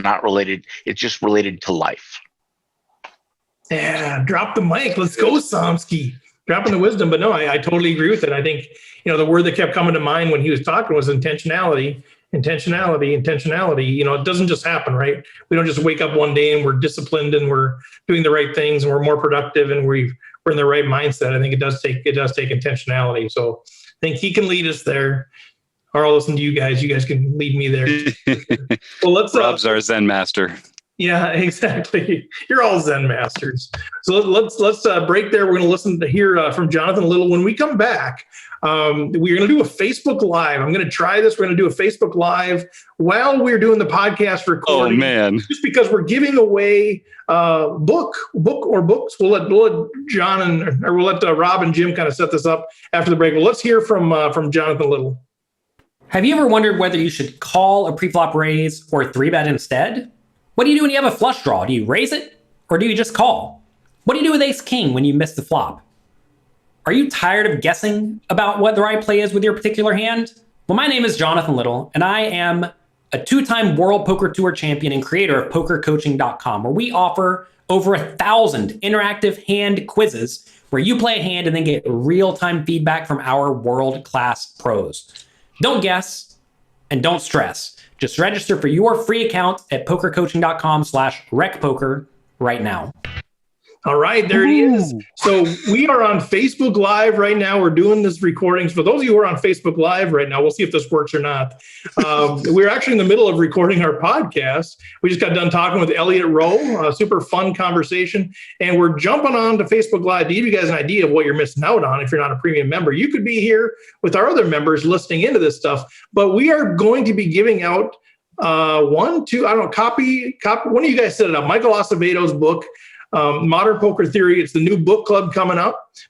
just related to life. Yeah, drop the mic. Let's go, Somsky. dropping the wisdom. But no, I totally agree with it. I think, the word that kept coming to mind when he was talking was intentionality. It doesn't just happen, right? We don't just wake up one day and we're disciplined and we're doing the right things and we're more productive and we're in the right mindset. I think it does take intentionality. So I think he can lead us there. Or I'll listen to you guys. You guys can lead me there. Well, Rob's our Zen master. Yeah, exactly. You're all Zen masters. So let's break there. We're going to hear from Jonathan Little. When we come back, we're going to do a Facebook Live. I'm going to try this. We're going to do a Facebook Live while we're doing the podcast recording. Oh, man. Just because we're giving away book or books. We'll let John we'll let Rob and Jim kind of set this up after the break. Well, let's hear from Jonathan Little. Have you ever wondered whether you should call a preflop raise or 3-bet instead? What do you do when you have a flush draw? Do you raise it or do you just call? What do you do with ace-king when you miss the flop? Are you tired of guessing about what the right play is with your particular hand? Well, my name is Jonathan Little, and I am a 2-time World Poker Tour champion and creator of PokerCoaching.com, where we offer over 1,000 interactive hand quizzes where you play a hand and then get real-time feedback from our world-class pros. Don't guess and don't stress. Just register for your free account at pokercoaching.com/recpoker right now. All right, there it is. So we are on Facebook Live right now. We're doing this recordings. For those of you who are on Facebook Live right now, we'll see if this works or not. We're actually in the middle of recording our podcast. We just got done talking with Elliot Roe, a super fun conversation. And we're jumping on to Facebook Live to give you guys an idea of what you're missing out on if you're not a premium member. You could be here with our other members listening into this stuff, but we are going to be giving out copy. One of you guys set it up. Michael Acevedo's book, Modern Poker Theory. It's the new book club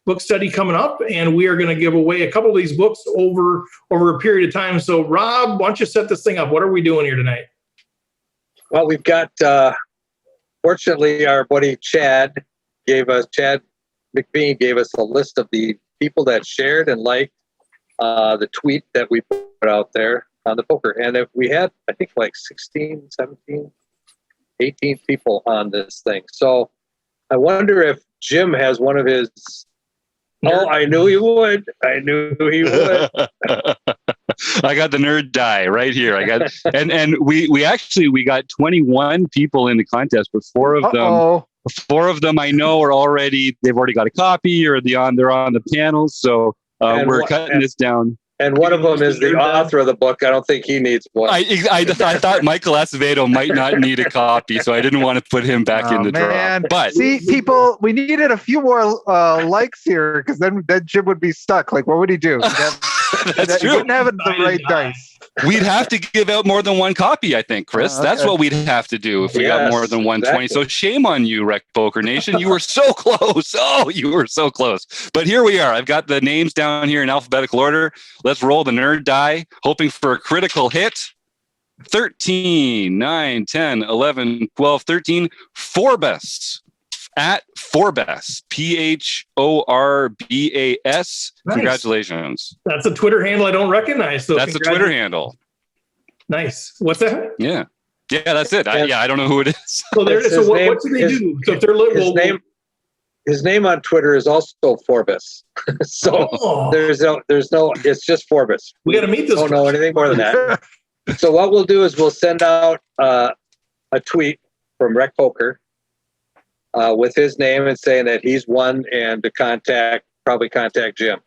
book study coming up, and we are going to give away a couple of these books over a period of time. So, Rob, why don't you set this thing up? What are we doing here tonight? Well, we've got, fortunately, our buddy Chad McBean gave us a list of the people that shared and liked the tweet that we put out there on the poker. And if we had, I think, like 16, 17, 18 people on this thing. So I wonder if Jim has one of his. Oh, I knew he would. I got the nerd die right here. I got, and we got 21 people in the contest, but four of them I know they've already got a copy or they're on the panel. So we're cutting this down. And one of them is the author of the book. I don't think he needs one. I thought Michael Acevedo might not need a copy, so I didn't want to put him back in the draw. But see, people, we needed a few more likes here because then Jim would be stuck. Like, what would he do? That's true. He wouldn't have the right dice. We'd have to give out more than one copy, I think, Chris. Okay. That's what we'd have to do if we got more than 120. Exactly. So shame on you, Rec Poker Nation. You were so close. Oh, you were so close. But here we are. I've got the names down here in alphabetical order. Let's roll the nerd die, hoping for a critical hit. 13, 9, 10, 11, 12, 13. Forbes. At Forbes, P-H-O-R-B-A-S. Nice. Congratulations. That's a Twitter handle I don't recognize. So that's a Twitter handle. Nice. What's that? Yeah, that's it. I don't know who it is. So what do they do? So if they're his name on Twitter is also Forbes. So there's no. It's just Forbes. We got to meet this. Don't know anything more than that. So what we'll do is we'll send out a tweet from Rec Poker. With his name and saying that he's won and to probably contact Jim.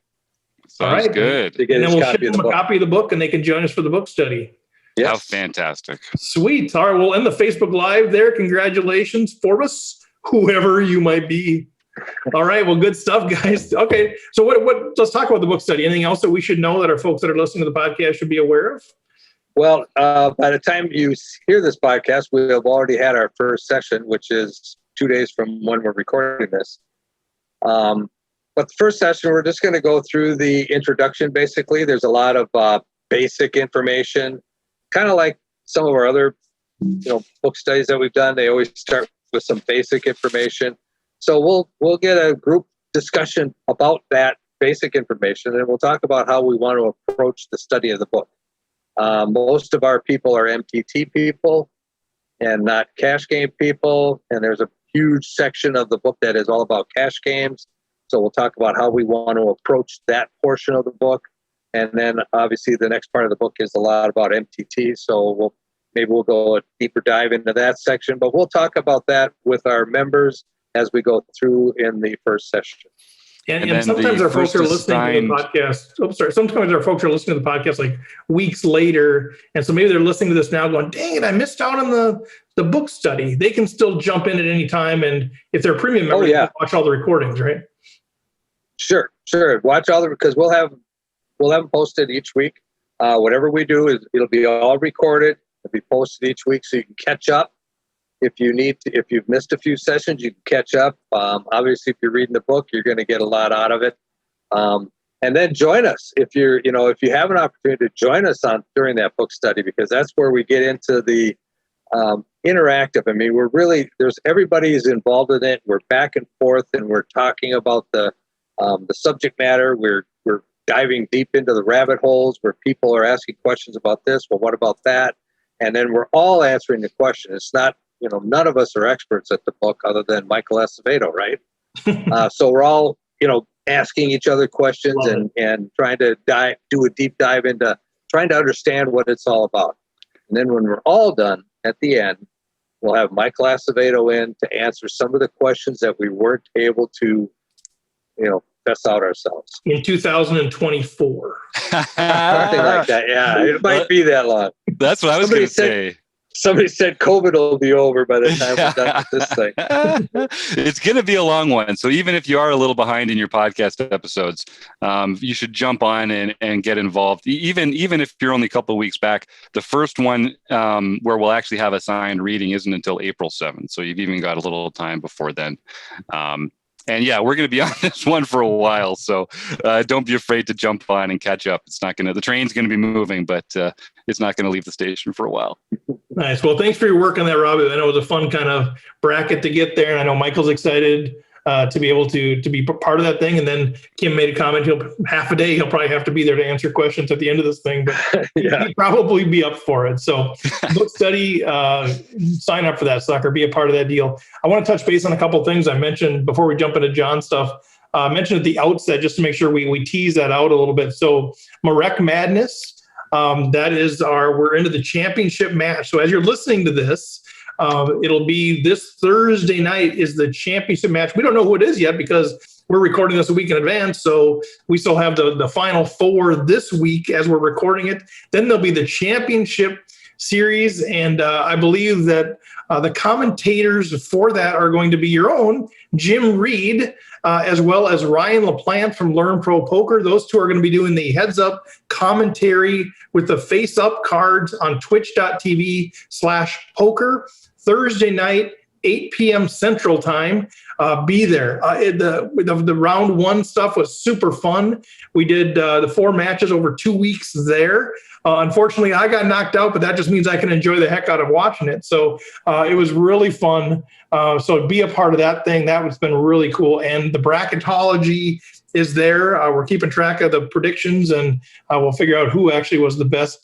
Sounds good. To get and then we'll ship them a copy of the book and they can join us for the book study. Yes. How fantastic. Sweet. All right, we'll end the Facebook Live there. Congratulations, Forbes, whoever you might be. All right, well, good stuff, guys. Okay, so what? Let's talk about the book study. Anything else that we should know that our folks that are listening to the podcast should be aware of? Well, by the time you hear this podcast, we'll have already had our first session, which is 2 days from when we're recording this. But the first session, we're just going to go through the introduction, basically. There's a lot of basic information, kind of like some of our other book studies that we've done. They always start with some basic information. So we'll get a group discussion about that basic information, and we'll talk about how we want to approach the study of the book. Most of our people are MTT people and not cash game people, and there's a huge section of the book that is all about cash games. So we'll talk about how we want to approach that portion of the book. And then obviously the next part of the book is a lot about MTT. So we'll go a deeper dive into that section, but we'll talk about that with our members as we go through in the first session. And sometimes our folks are listening to the podcast. Oh, sorry. Sometimes our folks are listening to the podcast like weeks later. And so maybe they're listening to this now going, dang it, I missed out on the book study. They can still jump in at any time. And if they're premium members, they can watch all the recordings, right? Sure. Watch all because we'll have them posted each week. Whatever we do it'll be all recorded. It'll be posted each week so you can catch up. If you've missed a few sessions, you can catch up. Obviously, if you're reading the book, you're going to get a lot out of it. And then join us if you have an opportunity to join us during that book study, because that's where we get into the interactive. I mean, everybody is involved in it. We're back and forth, and we're talking about the subject matter. We're diving deep into the rabbit holes where people are asking questions about this. Well, what about that? And then we're all answering the question. It's not. None of us are experts at the book other than Michael Acevedo, right? So we're all, asking each other questions and trying to do a deep dive into trying to understand what it's all about. And then when we're all done at the end, we'll have Michael Acevedo in to answer some of the questions that we weren't able to, test out ourselves. In 2024. Something like that. Yeah, it might be that long. That's what I was going to say. Somebody said COVID will be over by the time we're done with this thing. It's going to be a long one. So even if you are a little behind in your podcast episodes, you should jump on and get involved. Even if you're only a couple of weeks back, the first one where we'll actually have a signed reading isn't until April 7th. So you've even got a little time before then. And yeah, we're going to be on this one for a while. So don't be afraid to jump on and catch up. The train's going to be moving, but it's not going to leave the station for a while. Nice. Well, thanks for your work on that, Robbie. I know it was a fun kind of bracket to get there. And I know Michael's excited to be able to be part of that thing. And then Kim made a comment, half a day, he'll probably have to be there to answer questions at the end of this thing, but he'd probably be up for it. So book study, sign up for that sucker, be a part of that deal. I want to touch base on a couple of things I mentioned before we jump into John's stuff. Mentioned at the outset, just to make sure we tease that out a little bit. So Marek Madness, we're into the championship match. So as you're listening to this, it'll be this Thursday night is the championship match. We don't know who it is yet because we're recording this a week in advance. So we still have the final four this week as we're recording it. Then there'll be the championship series. And I believe that the commentators for that are going to be your own Jim Reed, as well as Ryan LaPlante from Learn Pro Poker. Those two are going to be doing the heads up commentary with the face up cards on twitch.tv/poker Thursday night, 8 p.m. Central Time. Be there. The round one stuff was super fun. We did the 4 matches over 2 weeks there. Unfortunately, I got knocked out, but that just means I can enjoy the heck out of watching it. So it was really fun. So be a part of that thing. That has been really cool. And the bracketology is there. We're keeping track of the predictions, and we'll figure out who actually was the best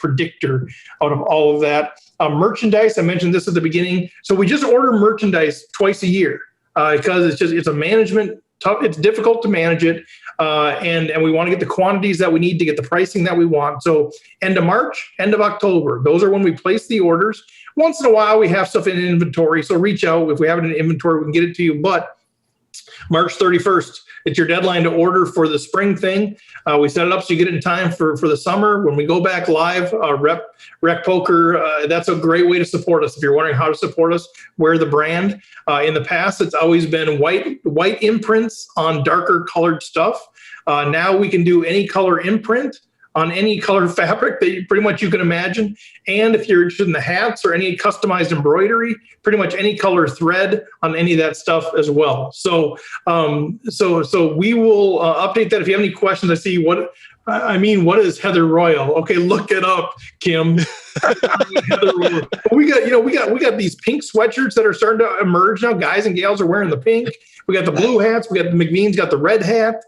predictor out of all of that. Merchandise, I mentioned this at the beginning. So we just order merchandise twice a year because it's a management tough. It's difficult to manage it, and we want to get the quantities that we need to get the pricing that we want. So end of March, end of October, those are when we place the orders. Once in a while, we have stuff in inventory, so reach out. If we have it in inventory, we can get it to you. But March 31st, it's your deadline to order for the spring thing. We set it up so you get it in time for the summer. When we go back live, Rec Poker, that's a great way to support us. If you're wondering how to support us, wear the brand. In the past, it's always been white imprints on darker colored stuff. Now we can do any color imprint on any color fabric that you can imagine. And if you're interested in the hats or any customized embroidery, pretty much any color thread on any of that stuff as well. So we will update that. If you have any questions, I see what is Heather Royal? Okay, look it up, Kim. Heather Royal. We got these pink sweatshirts that are starting to emerge now. Guys and gals are wearing the pink. We got the blue hats. We got the McVean's got the red hat.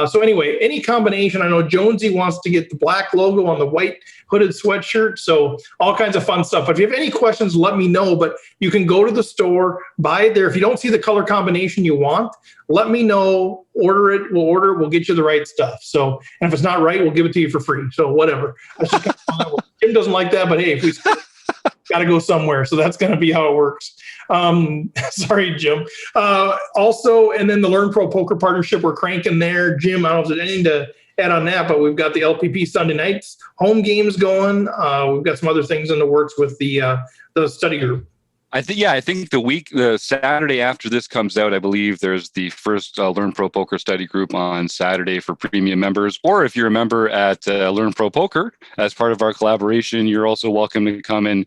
So anyway, any combination. I know Jonesy wants to get the black logo on the white hooded sweatshirt. So all kinds of fun stuff. But if you have any questions, let me know. But you can go to the store, buy it there. If you don't see the color combination you want, let me know. Order it. We'll get you the right stuff. So, and if it's not right, we'll give it to you for free. So whatever. That's just Jim doesn't like that, but hey, if we got to go somewhere. So that's going to be how it works. Sorry, Jim. Also, and then the Learn Pro Poker Partnership, we're cranking there. Jim, I don't know if there's anything to add on that, but we've got the LPP Sunday nights home games going. We've got some other things in the works with the study group. I think the Saturday after this comes out, I believe there's the first Learn Pro Poker study group on Saturday for premium members. Or if you're a member at Learn Pro Poker, as part of our collaboration, you're also welcome to come and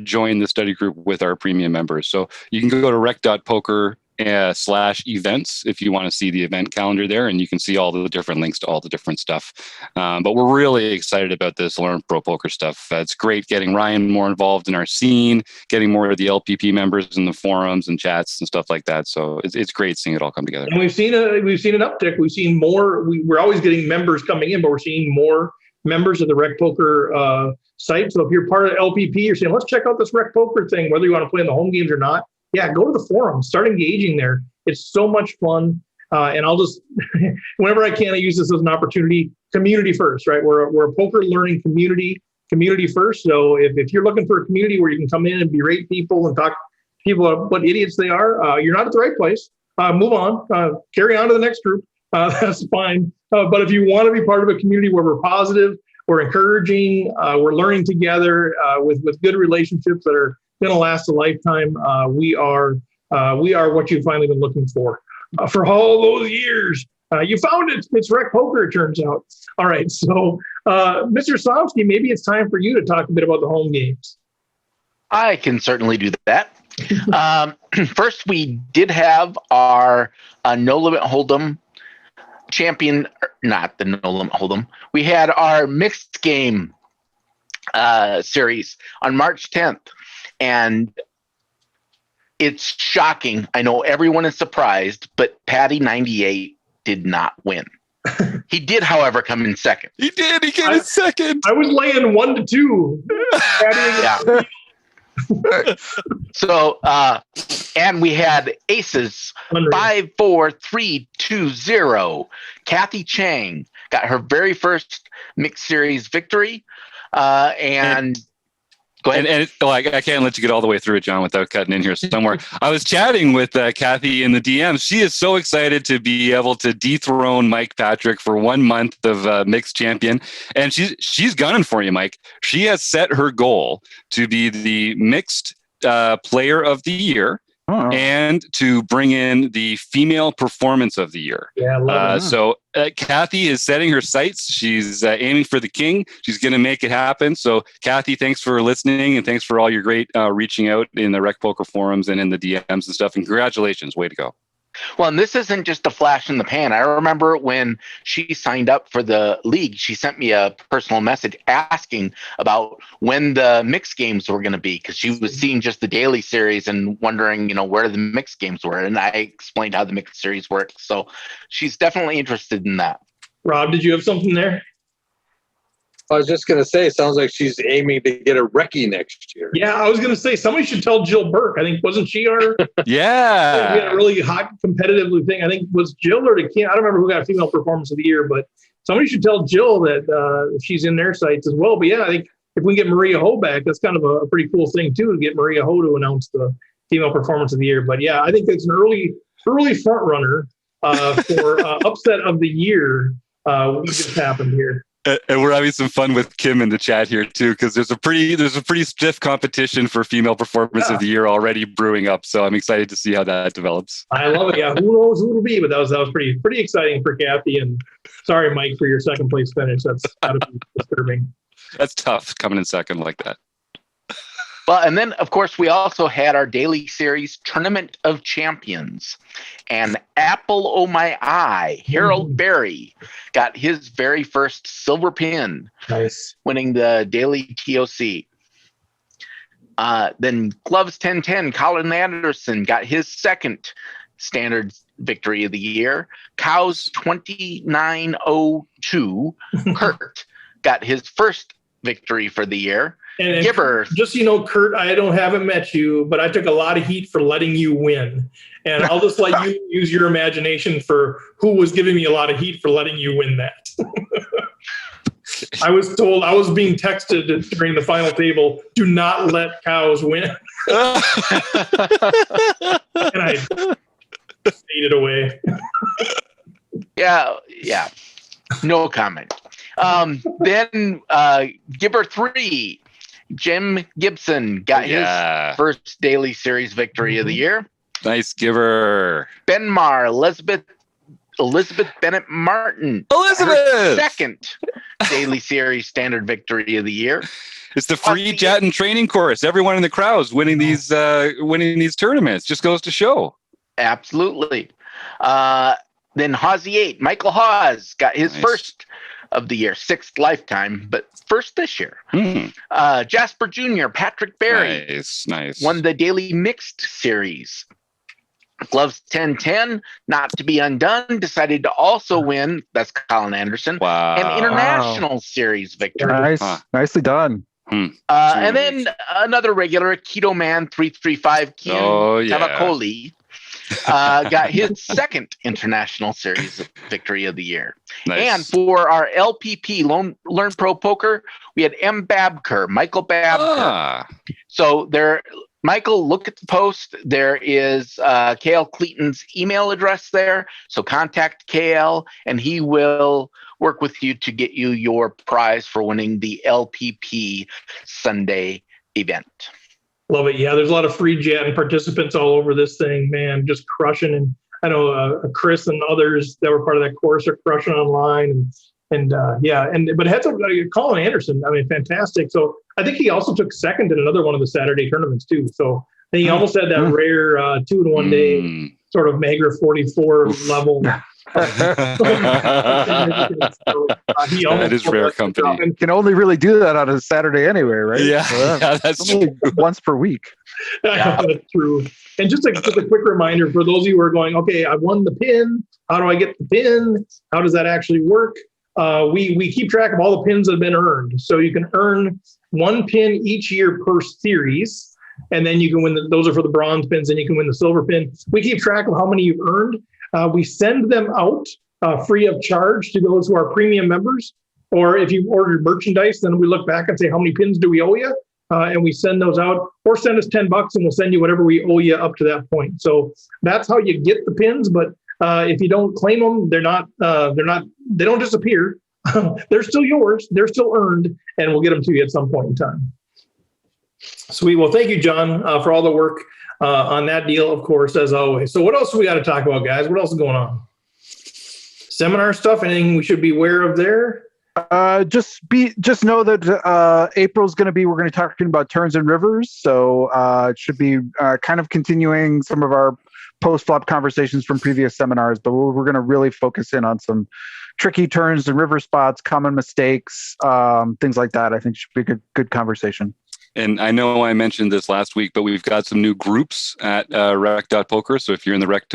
join the study group with our premium members. So you can go to rec.poker /events if you want to see the event calendar there, and you can see all the different links to all the different stuff. But we're really excited about this Learn Pro Poker stuff. It's great getting Ryan more involved in our scene, getting more of the LPP members in the forums and chats and stuff like that. So it's great seeing it all come together. And we've seen an uptick. We've seen more. We're always getting members coming in, but we're seeing more members of the Rec Poker site. So if you're part of LPP, you're saying, let's check out this Rec Poker thing, whether you want to play in the home games or not. Yeah, go to the forum, start engaging there. It's so much fun. And I'll just, whenever I can, I use this as an opportunity. Community first, right? We're a poker learning community first. So if you're looking for a community where you can come in and berate people and talk to people about what idiots they are, you're not at the right place. Move on, carry on to the next group. That's fine. But if you want to be part of a community where we're positive, we're encouraging, we're learning together with good relationships that are going to last a lifetime. We are what you've finally been looking for all those years. You found it. It's Rec Poker, it turns out. All right. So, Mr. Somsky, maybe it's time for you to talk a bit about the home games. I can certainly do that. First, we did have our No Limit Hold'em champion, not the No Limit Hold'em. We had our mixed game series on March 10th. And it's shocking. I know everyone is surprised, but Patty 98 did not win. He did, however, come in second. He did. He came in second. I was laying 1-2. So, and we had aces. 5-4-3-2-0. Kathy Chang got her very first mixed series victory. And go ahead. And I can't let you get all the way through it, John, without cutting in here somewhere. I was chatting with Kathy in the DMs. She is so excited to be able to dethrone Mike Patrick for 1 month of mixed champion. And she's gunning for you, Mike. She has set her goal to be the mixed player of the year. Oh. And to bring in the female performance of the year. Yeah, I love it. So Kathy is setting her sights. She's aiming for the king. She's going to make it happen. So Kathy, thanks for listening, and thanks for all your great reaching out in the Rec Poker forums and in the DMs and stuff. And congratulations. Way to go. Well, and this isn't just a flash in the pan. I remember when she signed up for the league, she sent me a personal message asking about when the mixed games were going to be, because she was seeing just the daily series and wondering, where the mixed games were. And I explained how the mixed series works. So she's definitely interested in that. Rob, did you have something there? I was just going to say, it sounds like she's aiming to get a recce next year. Yeah, I was going to say, somebody should tell Jill Burke. I think, wasn't she our... Yeah. We had a really hot competitive thing. I think was Jill or Kim. I don't remember who got female performance of the year, but somebody should tell Jill that she's in their sites as well. But yeah, I think if we get Maria Ho back, that's kind of a pretty cool thing too, to get Maria Ho to announce the female performance of the year. But yeah, I think it's an early front runner for upset of the year. What just happened here. And we're having some fun with Kim in the chat here too, because there's a pretty stiff competition for female performance of the year already brewing up. So I'm excited to see how that develops. I love it. Yeah, who knows who it'll be, but that was pretty exciting for Kathy. And sorry, Mike, for your second place finish. That's gotta be disturbing. That's tough coming in second like that. Well, and then, of course, we also had our daily series Tournament of Champions. And Apple O' My Eye, Harold Berry, got his very first silver pin. Nice. Winning the daily TOC. Then Gloves 1010, Colin Anderson got his second standard victory of the year. Cows 2902. Kurt got his first victory for the year. And Gibber, just so you know, Kurt, I haven't met you, but I took a lot of heat for letting you win. And I'll just let you use your imagination for who was giving me a lot of heat for letting you win that. I was told, I was being texted during the final table, do not let cows win. And I faded away. Yeah. No comment. Then Gibber 3, Jim Gibson got his first daily series victory of the year. Nice, Gibber. Benmar, Elizabeth Bennett Martin. Elizabeth! Second daily series standard victory of the year. It's the free jet and training course. Everyone in the crowd is winning these tournaments. Just goes to show. Absolutely. Then Hawsey 8, Michael Hawes got his first of the year, 6th lifetime, but first this year. Jasper Jr., Patrick Berry. Nice. Won the daily mixed series. Gloves 1010, not to be undone, decided to also win, that's Colin Anderson, an international series victory. Nicely done. And then another regular, Keto Man 335, Kian Tavakoli, got his second international series victory of the year. Nice. And for our LPP, Learn Pro Poker, we had Michael Babker. So there, Michael, look at the post. There is KL Cleaton's email address there. So contact KL and he will work with you to get you your prize for winning the LPP Sunday event. Love it. Yeah, there's a lot of free jet and participants all over this thing, man, just crushing. And I know Chris and others that were part of that course are crushing online. But heads up, Colin Anderson, I mean, fantastic. So I think he also took second in another one of the Saturday tournaments too. So I think he almost had that rare 2 in 1 day sort of magra 44 level. That is rare company. And can only really do that on a Saturday anyway, right? Yeah, that's true. Once per week. That's true. And just a quick reminder for those of you who are going, okay, I won the pin. How do I get the pin? How does that actually work? We keep track of all the pins that have been earned. So you can earn 1 pin each year per series. And then you can win those are for the bronze pins, and you can win the silver pin. We keep track of how many you've earned. We send them out free of charge to those who are premium members. Or if you've ordered merchandise, then we look back and say, how many pins do we owe you? And we send those out, or send us $10 and we'll send you whatever we owe you up to that point. So that's how you get the pins. But if you don't claim them, they don't disappear. They're still yours. They're still earned, and we'll get them to you at some point in time. Sweet. Well, thank you, John, for all the work on that deal, of course, as always. So what else do we got to talk about, guys? What else is going on? Seminar stuff? Anything we should be aware of there? Just know that April's going to be, we're going to be talking about turns and rivers. So it should be kind of continuing some of our post-flop conversations from previous seminars, but we're going to really focus in on some tricky turns and river spots, common mistakes, things like that. I think should be a good conversation. And I know I mentioned this last week, but we've got some new groups at rec.poker. So if you're in the rec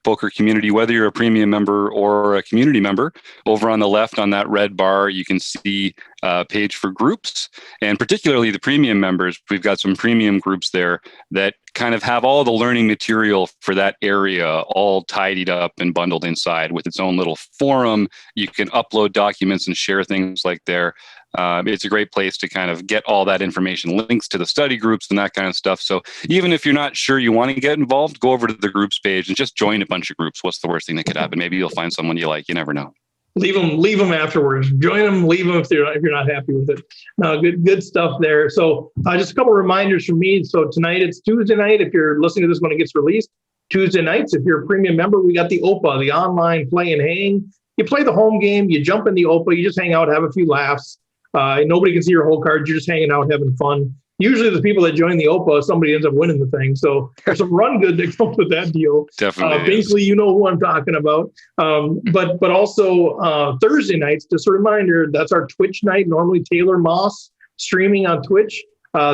poker community, whether you're a premium member or a community member, over on the left on that red bar, you can see a page for groups. And particularly the premium members, we've got some premium groups there that kind of have all the learning material for that area all tidied up and bundled inside with its own little forum. You can upload documents and share things like there. It's a great place to kind of get all that information, links to the study groups and that kind of stuff. So even if you're not sure you want to get involved, go over to the groups page and just join a bunch of groups. What's the worst thing that could happen? Maybe you'll find someone you like. You never know. Leave them afterwards. Join them, leave them if you're not happy with it. No, good stuff there. So just a couple of reminders from me. So tonight it's Tuesday night. If you're listening to this when it gets released, Tuesday nights, if you're a premium member, we got the OPA, the online play and hang. You play the home game, you jump in the OPA, you just hang out, have a few laughs. Nobody can see your whole card. You're just hanging out, having fun. Usually the people that join the OPA, somebody ends up winning the thing. So there's some run good that comes with that deal. Definitely. Basically, you know who I'm talking about. But also Thursday nights, just a reminder, that's our Twitch night. Normally Taylor Moss streaming on Twitch.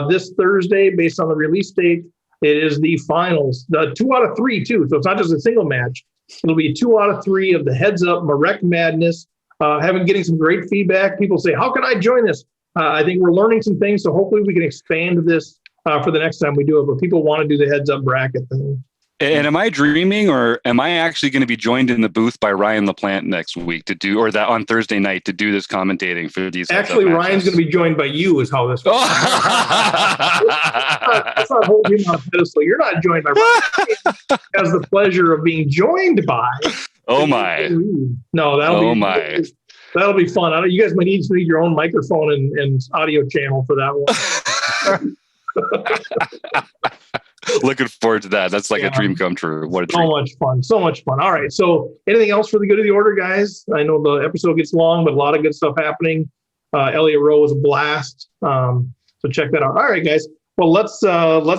This Thursday, based on the release date, It is the finals, the 2 out of 3 too. So it's not just a single match. It'll be 2 out of 3 of the Heads Up Marek Madness. Getting some great feedback. People say, how can I join this? I think we're learning some things. So hopefully we can expand this for the next time we do it. But people want to do the Heads Up bracket thing. And am I dreaming, or am I actually going to be joined in the booth by Ryan LaPlante next week to do, or that on Thursday night to do this commentating for these? Actually, Ryan's going to be joined by you, is how this works. Let's not hold him on a pedestal. You're not joined by Ryan. Has the pleasure of being joined by. Oh my! No, that'll be fun. You guys might need your own microphone and audio channel for that one. Looking forward to that. That's like a dream come true. What a dream. So much fun. All right. So anything else for the good of the order, guys? I know the episode gets long, but a lot of good stuff happening. Elliot Roe is a blast. So check that out. All right, guys. Well, let's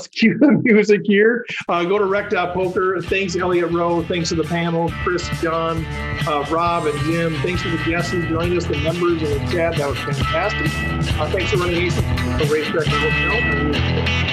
cue the music here. Go to rec.poker. Thanks, Elliot Roe. Thanks to the panel, Chris, John, Rob, and Jim. Thanks to the guests who joined us, the members in the chat. That was fantastic. Thanks to Renee for Racetrack Hotel.